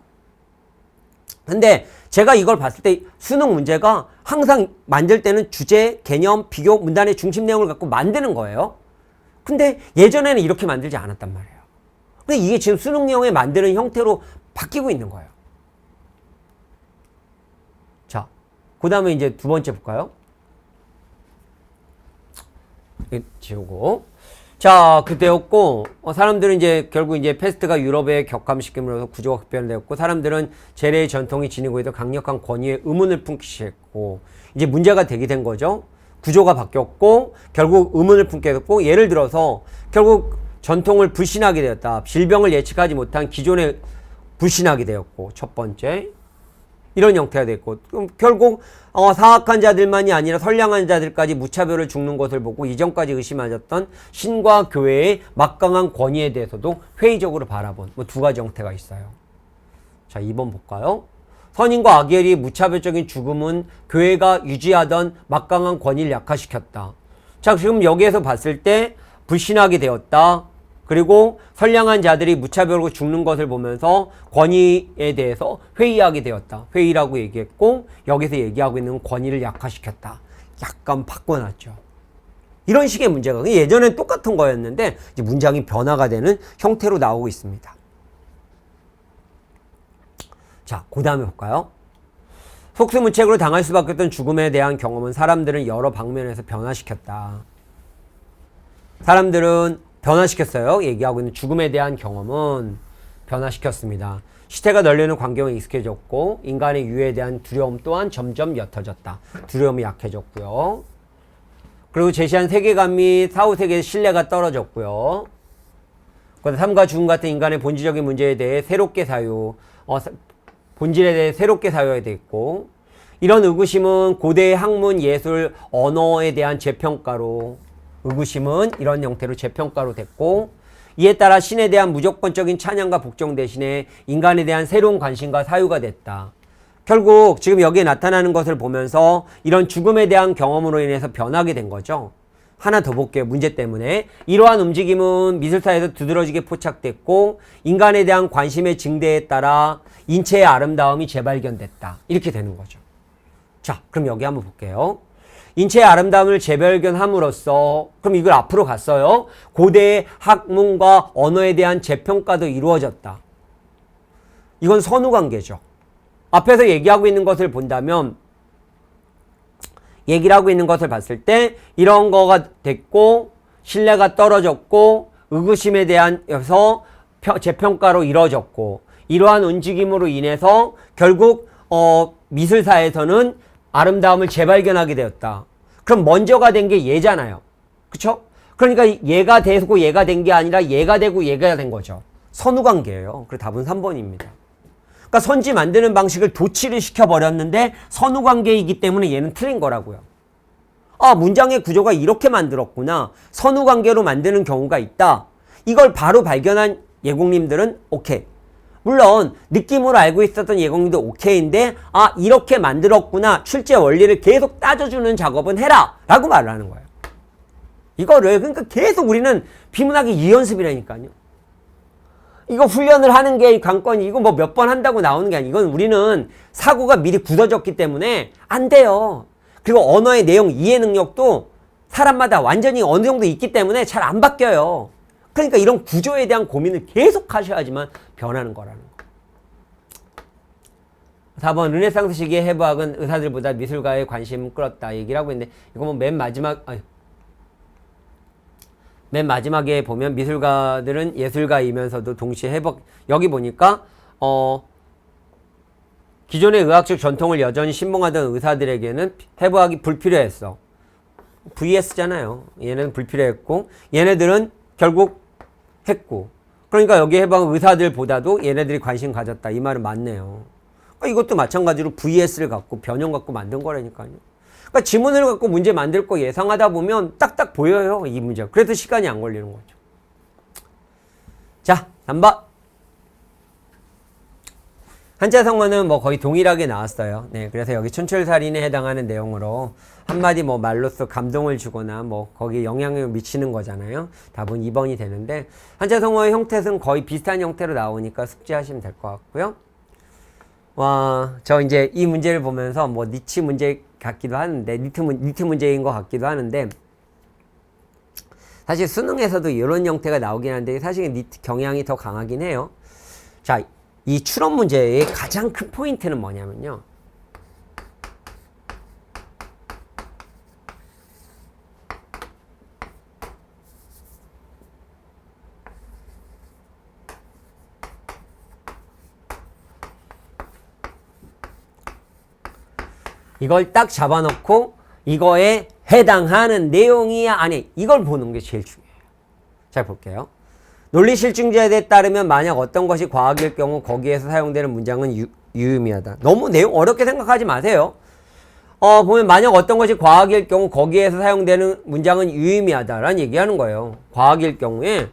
근데 제가 이걸 봤을 때 수능 문제가 항상 만들 때는 주제, 개념, 비교, 문단의 중심 내용을 갖고 만드는 거예요. 근데 예전에는 이렇게 만들지 않았단 말이에요. 근데 이게 지금 수능형에 만드는 형태로 바뀌고 있는 거예요. 자, 그 다음에 이제 두 번째 볼까요? 지우고. 자, 그때였고, 사람들은 이제 결국 이제 패스트가 유럽에 격감시킴으로써 구조가 급변되었고, 사람들은 재래의 전통이 지니고 있던 강력한 권위에 의문을 품기 시작했고, 이제 문제가 되게 된 거죠. 구조가 바뀌었고, 결국 의문을 품게 됐고, 예를 들어서 결국 전통을 불신하게 되었다. 질병을 예측하지 못한 기존에 불신하게 되었고, 첫 번째. 이런 형태가 됐고, 결국 사악한 자들만이 아니라 선량한 자들까지 무차별을 죽는 것을 보고 이전까지 의심하셨던 신과 교회의 막강한 권위에 대해서도 회의적으로 바라본 뭐 두 가지 형태가 있어요. 자, 2번 볼까요? 선인과 악의 무차별적인 죽음은 교회가 유지하던 막강한 권위를 약화시켰다. 자, 지금 여기에서 봤을 때 불신하게 되었다. 그리고 선량한 자들이 무차별로 죽는 것을 보면서 권위에 대해서 회의하게 되었다. 회의라고 얘기했고, 여기서 얘기하고 있는 권위를 약화시켰다. 약간 바꿔놨죠. 이런 식의 문제가 예전엔 똑같은 거였는데 이제 문장이 변화가 되는 형태로 나오고 있습니다. 자, 그 다음에 볼까요? 속수무책으로 당할 수밖에 없던 죽음에 대한 경험은 사람들은 여러 방면에서 변화시켰다. 사람들은 변화시켰어요. 얘기하고 있는 죽음에 대한 경험은 변화시켰습니다. 시태가 널리는 광경에 익숙해졌고 인간의 유해에 대한 두려움 또한 점점 옅어졌다. 두려움이 약해졌고요. 그리고 제시한 세계관이 사후세계의 신뢰가 떨어졌고요. 삶과 죽음 같은 인간의 본질적인 문제에 대해 새롭게 본질에 대해 새롭게 사유하게 됐고, 이런 의구심은 고대의 학문, 예술, 언어에 대한 재평가로 의구심은 이런 형태로 재평가로 됐고, 이에 따라 신에 대한 무조건적인 찬양과 복종 대신에 인간에 대한 새로운 관심과 사유가 됐다. 결국 지금 여기에 나타나는 것을 보면서 이런 죽음에 대한 경험으로 인해서 변하게 된 거죠. 하나 더 볼게요. 문제 때문에. 이러한 움직임은 미술사에서 두드러지게 포착됐고 인간에 대한 관심의 증대에 따라 인체의 아름다움이 재발견됐다. 이렇게 되는 거죠. 자, 그럼 여기 한번 볼게요. 인체의 아름다움을 재발견함으로써, 그럼 이걸 앞으로 갔어요. 고대의 학문과 언어에 대한 재평가도 이루어졌다. 이건 선후관계죠. 앞에서 얘기하고 있는 것을 본다면, 얘기를 하고 있는 것을 봤을 때 이런 거가 됐고 신뢰가 떨어졌고 의구심에 대한서 재평가로 이루어졌고, 이러한 움직임으로 인해서 결국 미술사에서는 아름다움을 재발견하게 되었다. 그럼 먼저가 된 게 얘잖아요. 그쵸? 그러니까 얘가 되고 얘가 된 게 아니라 얘가 되고 얘가 된 거죠. 선후관계예요. 그래서 답은 3번입니다. 그러니까 선지 만드는 방식을 도치를 시켜버렸는데 선후관계이기 때문에 얘는 틀린 거라고요. 아, 문장의 구조가 이렇게 만들었구나. 선후관계로 만드는 경우가 있다. 이걸 바로 발견한 예공님들은 오케이. 물론 느낌으로 알고 있었던 예공님도 오케이인데, 아, 이렇게 만들었구나. 출제 원리를 계속 따져주는 작업은 해라 라고 말을 하는 거예요. 이거를 그러니까 계속 우리는 비문학의 이연습이라니까요. 이거 훈련을 하는 게 관건이, 이거 뭐 몇 번 한다고 나오는 게 아니고, 이건 우리는 사고가 미리 굳어졌기 때문에 안 돼요. 그리고 언어의 내용 이해 능력도 사람마다 완전히 어느 정도 있기 때문에 잘 안 바뀌어요. 그러니까 이런 구조에 대한 고민을 계속 하셔야지만 변하는 거라는 거. 4번 르네상스 시기의 해부학은 의사들보다 미술가의 관심을 끌었다 얘기를 하고 있는데, 이거 뭐 맨 마지막에 보면 미술가들은 예술가이면서도 동시에 해부학, 여기 보니까 기존의 의학적 전통을 여전히 신봉하던 의사들에게는 해부학이 불필요했어. VS잖아요. 얘네는 불필요했고 얘네들은 결국 했고, 그러니까 여기 해부학 의사들보다도 얘네들이 관심 가졌다. 이 말은 맞네요. 그러니까 이것도 마찬가지로 VS를 갖고 변형 갖고 만든 거라니까요. 그러니까 지문을 갖고 문제 만들 거 예상하다 보면 딱딱 보여요. 이 문제. 그래서 시간이 안 걸리는 거죠. 자, 3번. 한자 성어는 뭐 거의 동일하게 나왔어요. 네, 그래서 여기 촌철살인에 해당하는 내용으로 한마디 뭐 말로써 감동을 주거나 뭐 거기에 영향을 미치는 거잖아요. 답은 2번이 되는데, 한자 성어의 형태는 거의 비슷한 형태로 나오니까 숙지하시면 될 것 같고요. 와, 저 이제 이 문제를 보면서 뭐 니치 문제 같기도 하는데, 니트 문제인 것 같기도 하는데, 사실 수능에서도 이런 형태가 나오긴 한데 사실 니트 경향이 더 강하긴 해요. 자, 이 추론 문제의 가장 큰 포인트는 뭐냐면요, 이걸 딱 잡아놓고 이거에 해당하는 내용이야 아니 이걸 보는 게 제일 중요해요. 잘 볼게요. 논리실증자에 따르면 만약 어떤 것이 과학일 경우 거기에서 사용되는 문장은 유의미하다. 너무 내용 어렵게 생각하지 마세요. 보면 만약 어떤 것이 과학일 경우 거기에서 사용되는 문장은 유의미하다라는 얘기하는 거예요. 과학일 경우에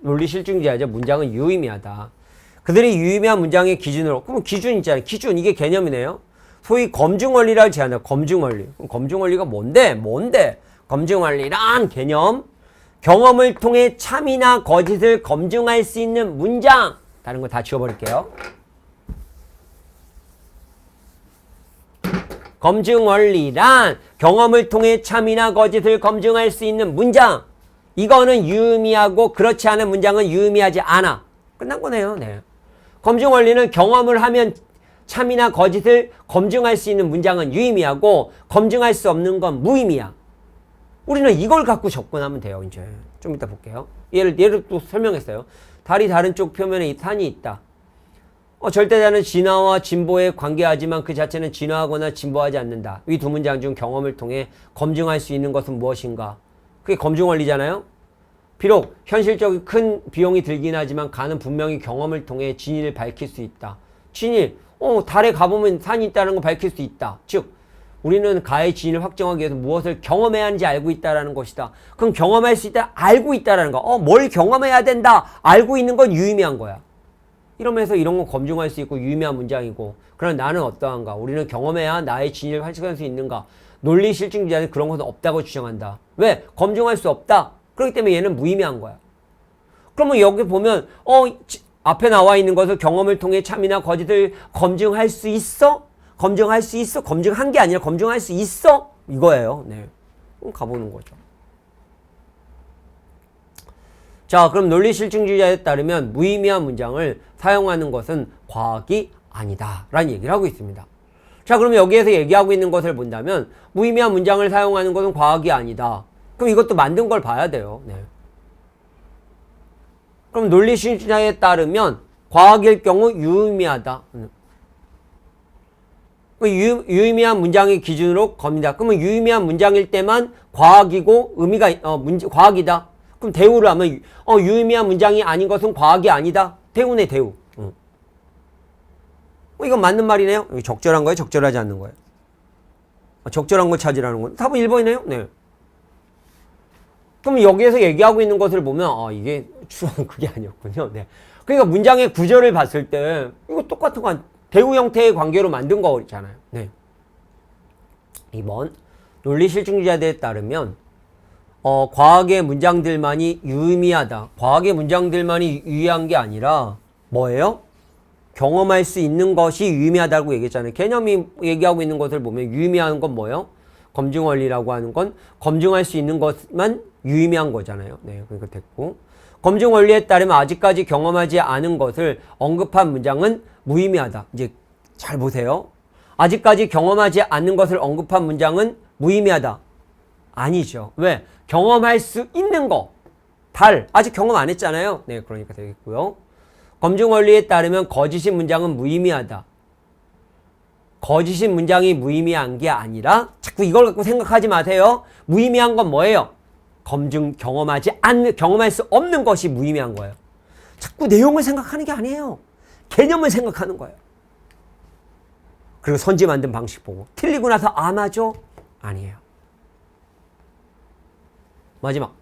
논리실증자죠. 문장은 유의미하다. 그들이 유의미한 문장의 기준으로 그럼 기준 있잖아요. 기준 이게 개념이네요. 소위 검증원리라고 제안해요. 검증원리. 그럼 검증원리가 뭔데? 검증원리란 개념. 경험을 통해 참이나 거짓을 검증할 수 있는 문장. 다른 거 다 지워버릴게요. 검증원리란 경험을 통해 참이나 거짓을 검증할 수 있는 문장. 이거는 유의미하고 그렇지 않은 문장은 유의미하지 않아. 끝난 거네요. 네. 검증원리는 경험을 하면 참이나 거짓을 검증할 수 있는 문장은 유의미하고 검증할 수 없는 건 무의미야. 우리는 이걸 갖고 접근하면 돼요. 이제 좀 이따 볼게요. 예를 또 설명했어요. 달이 다른 쪽 표면에 산이 있다. 절대자는 진화와 진보에 관계하지만 그 자체는 진화하거나 진보하지 않는다. 이 두 문장 중 경험을 통해 검증할 수 있는 것은 무엇인가? 그게 검증 원리잖아요. 비록 현실적인 큰 비용이 들긴 하지만 가는 분명히 경험을 통해 진위를 밝힐 수 있다. 진위, 달에 가보면 산이 있다는 걸 밝힐 수 있다. 즉 우리는 가의 진위를 확정하기 위해서 무엇을 경험해야 하는지 알고 있다는 것이다. 그럼 경험할 수 있다, 알고 있다는 거. 뭘 경험해야 된다, 알고 있는 건 유의미한 거야. 이러면서 이런 건 검증할 수 있고 유의미한 문장이고, 그럼 나는 어떠한가? 우리는 경험해야 나의 진위를 확증할 수 있는가? 논리 실증자는 그런 것은 없다고 주장한다. 왜? 검증할 수 없다. 그렇기 때문에 얘는 무의미한 거야. 그러면 여기 보면 앞에 나와 있는 것을 경험을 통해 참이나 거짓을 검증할 수 있어? 검증할 수 있어? 검증한 게 아니라 검증할 수 있어? 이거예요. 네. 가보는 거죠. 자, 그럼 논리실증주의자에 따르면 무의미한 문장을 사용하는 것은 과학이 아니다 라는 얘기를 하고 있습니다. 자, 그럼 여기에서 얘기하고 있는 것을 본다면 무의미한 문장을 사용하는 것은 과학이 아니다. 그럼 이것도 만든 걸 봐야 돼요. 네. 그럼 논리실증주의자에 따르면 과학일 경우 유의미하다. 유의미한 문장의 기준으로 겁니다. 그러면 유의미한 문장일 때만 과학이고 의미가 과학이다. 그럼 대우를 하면 유의미한 문장이 아닌 것은 과학이 아니다. 대우네 대우. 이건 맞는 말이네요. 적절한 거예요? 적절하지 않는 거예요? 적절한 걸 찾으라는 건 답은 1번이네요. 네. 그럼 여기에서 얘기하고 있는 것을 보면 이게 추론 그게 아니었군요. 네. 그러니까 문장의 구조를 봤을 때 이거 똑같은 거 대우 형태의 관계로 만든 거잖아요. 네. 2번 논리실증주의자들에 따르면 과학의 문장들만이 유의미하다. 과학의 문장들만이 유의한 게 아니라 뭐예요? 경험할 수 있는 것이 유의미하다고 얘기했잖아요. 개념이 얘기하고 있는 것을 보면 유의미한 건 뭐예요? 검증원리라고 하는 건 검증할 수 있는 것만 유의미한 거잖아요. 네, 그러니까 됐고. 검증원리에 따르면 아직까지 경험하지 않은 것을 언급한 문장은 무의미하다. 이제 잘 보세요. 아직까지 경험하지 않는 것을 언급한 문장은 무의미하다. 아니죠. 왜? 경험할 수 있는 거. 달. 아직 경험 안 했잖아요. 네, 그러니까 되겠고요. 검증 원리에 따르면 거짓인 문장은 무의미하다. 거짓인 문장이 무의미한 게 아니라 자꾸 이걸 갖고 생각하지 마세요. 무의미한 건 뭐예요? 경험할 수 없는 것이 무의미한 거예요. 자꾸 내용을 생각하는 게 아니에요. 개념을 생각하는 거예요. 그리고 선지 만든 방식 보고 틀리고 나서 맞아? 아니에요. 마지막.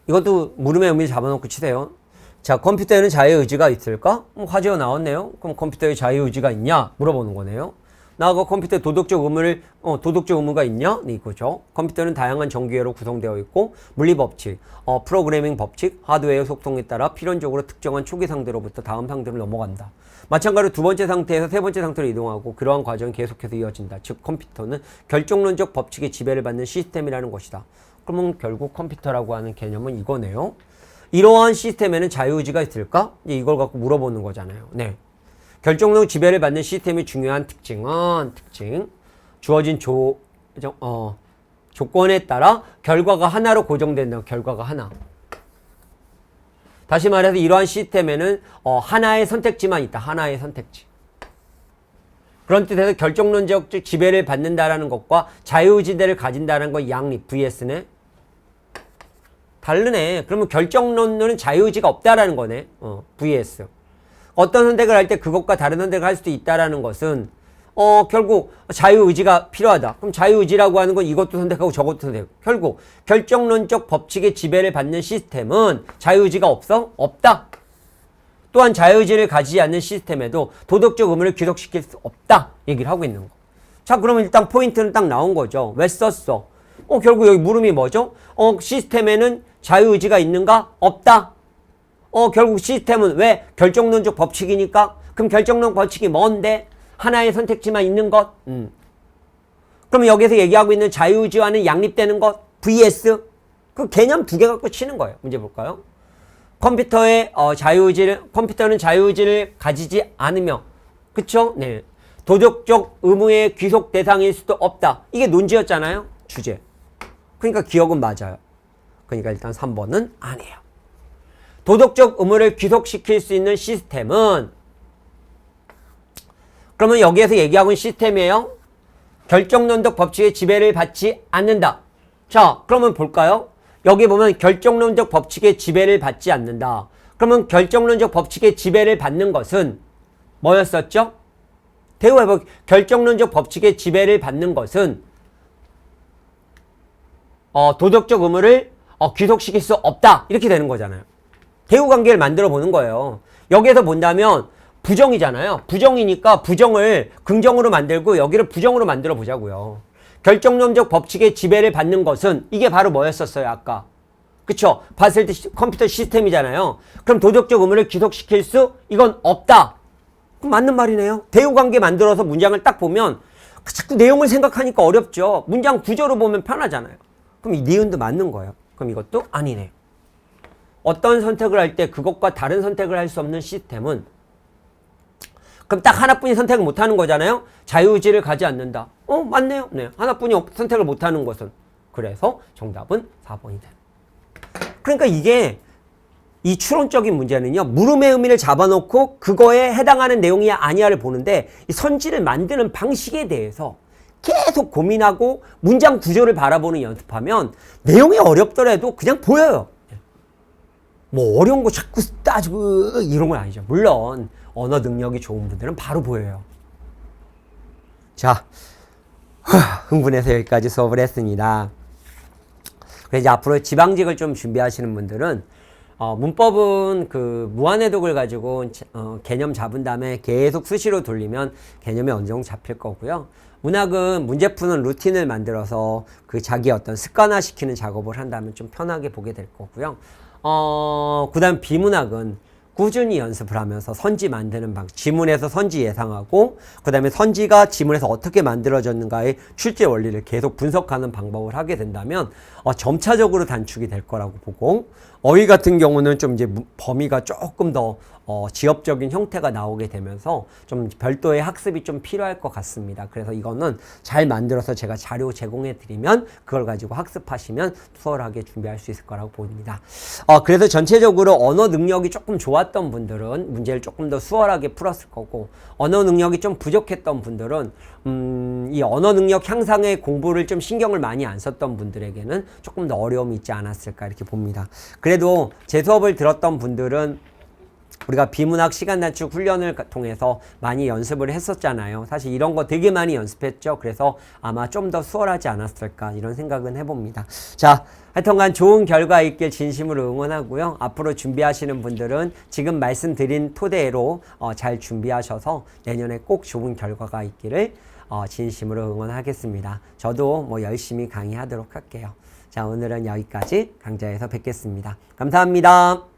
이것도 물음의 의미를 잡아놓고 치세요. 자, 컴퓨터에는 자유의지가 있을까? 화제가 나왔네요. 그럼 컴퓨터에 자유의지가 있냐? 물어보는 거네요. 나하고 컴퓨터에 도덕적 의무가 있냐? 네, 이거죠. 컴퓨터는 다양한 전기회로 구성되어 있고 물리법칙, 프로그래밍 법칙, 하드웨어 속성에 따라 필연적으로 특정한 초기 상태로부터 다음 상태로 넘어간다. 마찬가지로 두 번째 상태에서 세 번째 상태로 이동하고 그러한 과정이 계속해서 이어진다. 즉 컴퓨터는 결정론적 법칙의 지배를 받는 시스템이라는 것이다. 그러면 결국 컴퓨터라고 하는 개념은 이거네요. 이러한 시스템에는 자유의지가 있을까? 이걸 갖고 물어보는 거잖아요. 네. 결정론 지배를 받는 시스템의 중요한 특징은 주어진 조건에 따라 결과가 하나로 고정된다. 결과가 하나. 다시 말해서 이러한 시스템에는 하나의 선택지만 있다. 하나의 선택지. 그런 뜻에서 결정론적 지배를 받는다라는 것과 자유의지대를 가진다는 거 양립 vs네. 다르네. 그러면 결정론은 자유의지가 없다라는 거네. vs. 어떤 선택을 할 때 그것과 다른 선택을 할 수도 있다라는 것은 결국 자유의지가 필요하다. 그럼 자유의지라고 하는 건 이것도 선택하고 저것도 선택하고. 결국 결정론적 법칙의 지배를 받는 시스템은 자유의지가 없어? 없다. 또한 자유의지를 가지지 않는 시스템에도 도덕적 의무를 귀속시킬 수 없다. 얘기를 하고 있는 거. 자, 그러면 일단 포인트는 딱 나온 거죠. 왜 썼어? 결국 여기 물음이 뭐죠? 시스템에는 자유의지가 있는가? 없다. 결국 시스템은 왜? 결정론적 법칙이니까? 그럼 결정론 법칙이 뭔데? 하나의 선택지만 있는 것? 그럼 여기서 얘기하고 있는 자유의지와는 양립되는 것? vs? 그 개념 두 개 갖고 치는 거예요. 문제 볼까요? 컴퓨터는 자유의지를 가지지 않으며, 그쵸? 네. 도덕적 의무의 귀속 대상일 수도 없다. 이게 논지였잖아요? 주제. 그러니까 기억은 맞아요. 그러니까 일단 3번은 아니에요. 도덕적 의무를 귀속시킬 수 있는 시스템은, 그러면 여기에서 얘기하고 있는 시스템이에요. 결정론적 법칙의 지배를 받지 않는다. 자, 그러면 볼까요? 여기 보면 결정론적 법칙의 지배를 받지 않는다. 그러면 결정론적 법칙의 지배를 받는 것은 뭐였었죠? 대우해봐. 결정론적 법칙의 지배를 받는 것은 도덕적 의무를 귀속시킬 수 없다. 이렇게 되는 거잖아요. 대우관계를 만들어 보는 거예요. 여기에서 본다면 부정이잖아요. 부정이니까 부정을 긍정으로 만들고 여기를 부정으로 만들어 보자고요. 결정론적 법칙의 지배를 받는 것은 이게 바로 뭐였었어요, 아까. 그쵸? 봤을 때 컴퓨터 시스템이잖아요. 그럼 도덕적 의무를 귀속시킬 수 이건 없다. 그럼 맞는 말이네요. 대우관계 만들어서 문장을 딱 보면 자꾸 내용을 생각하니까 어렵죠. 문장 구조로 보면 편하잖아요. 그럼 이 니은도 맞는 거예요. 그럼 이것도 아니네요. 어떤 선택을 할 때 그것과 다른 선택을 할 수 없는 시스템은 그럼 딱 하나뿐이 선택을 못하는 거잖아요. 자유의지를 가지 않는다. 맞네요. 네, 하나뿐이 선택을 못하는 것은. 그래서 정답은 4번이 돼. 그러니까 이게 이 추론적인 문제는요. 물음의 의미를 잡아놓고 그거에 해당하는 내용이 아니야를 보는데 이 선지를 만드는 방식에 대해서 계속 고민하고 문장 구조를 바라보는 연습하면 내용이 어렵더라도 그냥 보여요. 뭐 어려운 거 자꾸 따지고 이런 건 아니죠. 물론 언어 능력이 좋은 분들은 바로 보여요. 자, 흥분해서 여기까지 수업을 했습니다. 그래서 이제 앞으로 지방직을 좀 준비하시는 분들은 문법은 그 무한해독을 가지고 개념 잡은 다음에 계속 수시로 돌리면 개념이 어느 정도 잡힐 거고요. 문학은 문제 푸는 루틴을 만들어서 그 자기 어떤 습관화시키는 작업을 한다면 좀 편하게 보게 될 거고요. 그 다음 비문학은 꾸준히 연습을 하면서 선지 만드는 방식, 지문에서 선지 예상하고 그 다음에 선지가 지문에서 어떻게 만들어졌는가의 출제 원리를 계속 분석하는 방법을 하게 된다면 점차적으로 단축이 될 거라고 보고, 어휘 같은 경우는 좀 이제 범위가 조금 더 지엽적인 형태가 나오게 되면서 좀 별도의 학습이 좀 필요할 것 같습니다. 그래서 이거는 잘 만들어서 제가 자료 제공해 드리면 그걸 가지고 학습하시면 수월하게 준비할 수 있을 거라고 봅니다. 그래서 전체적으로 언어 능력이 조금 좋았던 분들은 문제를 조금 더 수월하게 풀었을 거고, 언어 능력이 좀 부족했던 분들은 이 언어 능력 향상의 공부를 좀 신경을 많이 안 썼던 분들에게는 조금 더 어려움이 있지 않았을까 이렇게 봅니다. 그래도 제 수업을 들었던 분들은 우리가 비문학 시간 단축 훈련을 통해서 많이 연습을 했었잖아요. 사실 이런 거 되게 많이 연습했죠. 그래서 아마 좀 더 수월하지 않았을까 이런 생각은 해봅니다. 자, 하여튼간 좋은 결과 있길 진심으로 응원하고요. 앞으로 준비하시는 분들은 지금 말씀드린 토대로 잘 준비하셔서 내년에 꼭 좋은 결과가 있기를 진심으로 응원하겠습니다. 저도 뭐 열심히 강의하도록 할게요. 자, 오늘은 여기까지 강좌에서 뵙겠습니다. 감사합니다.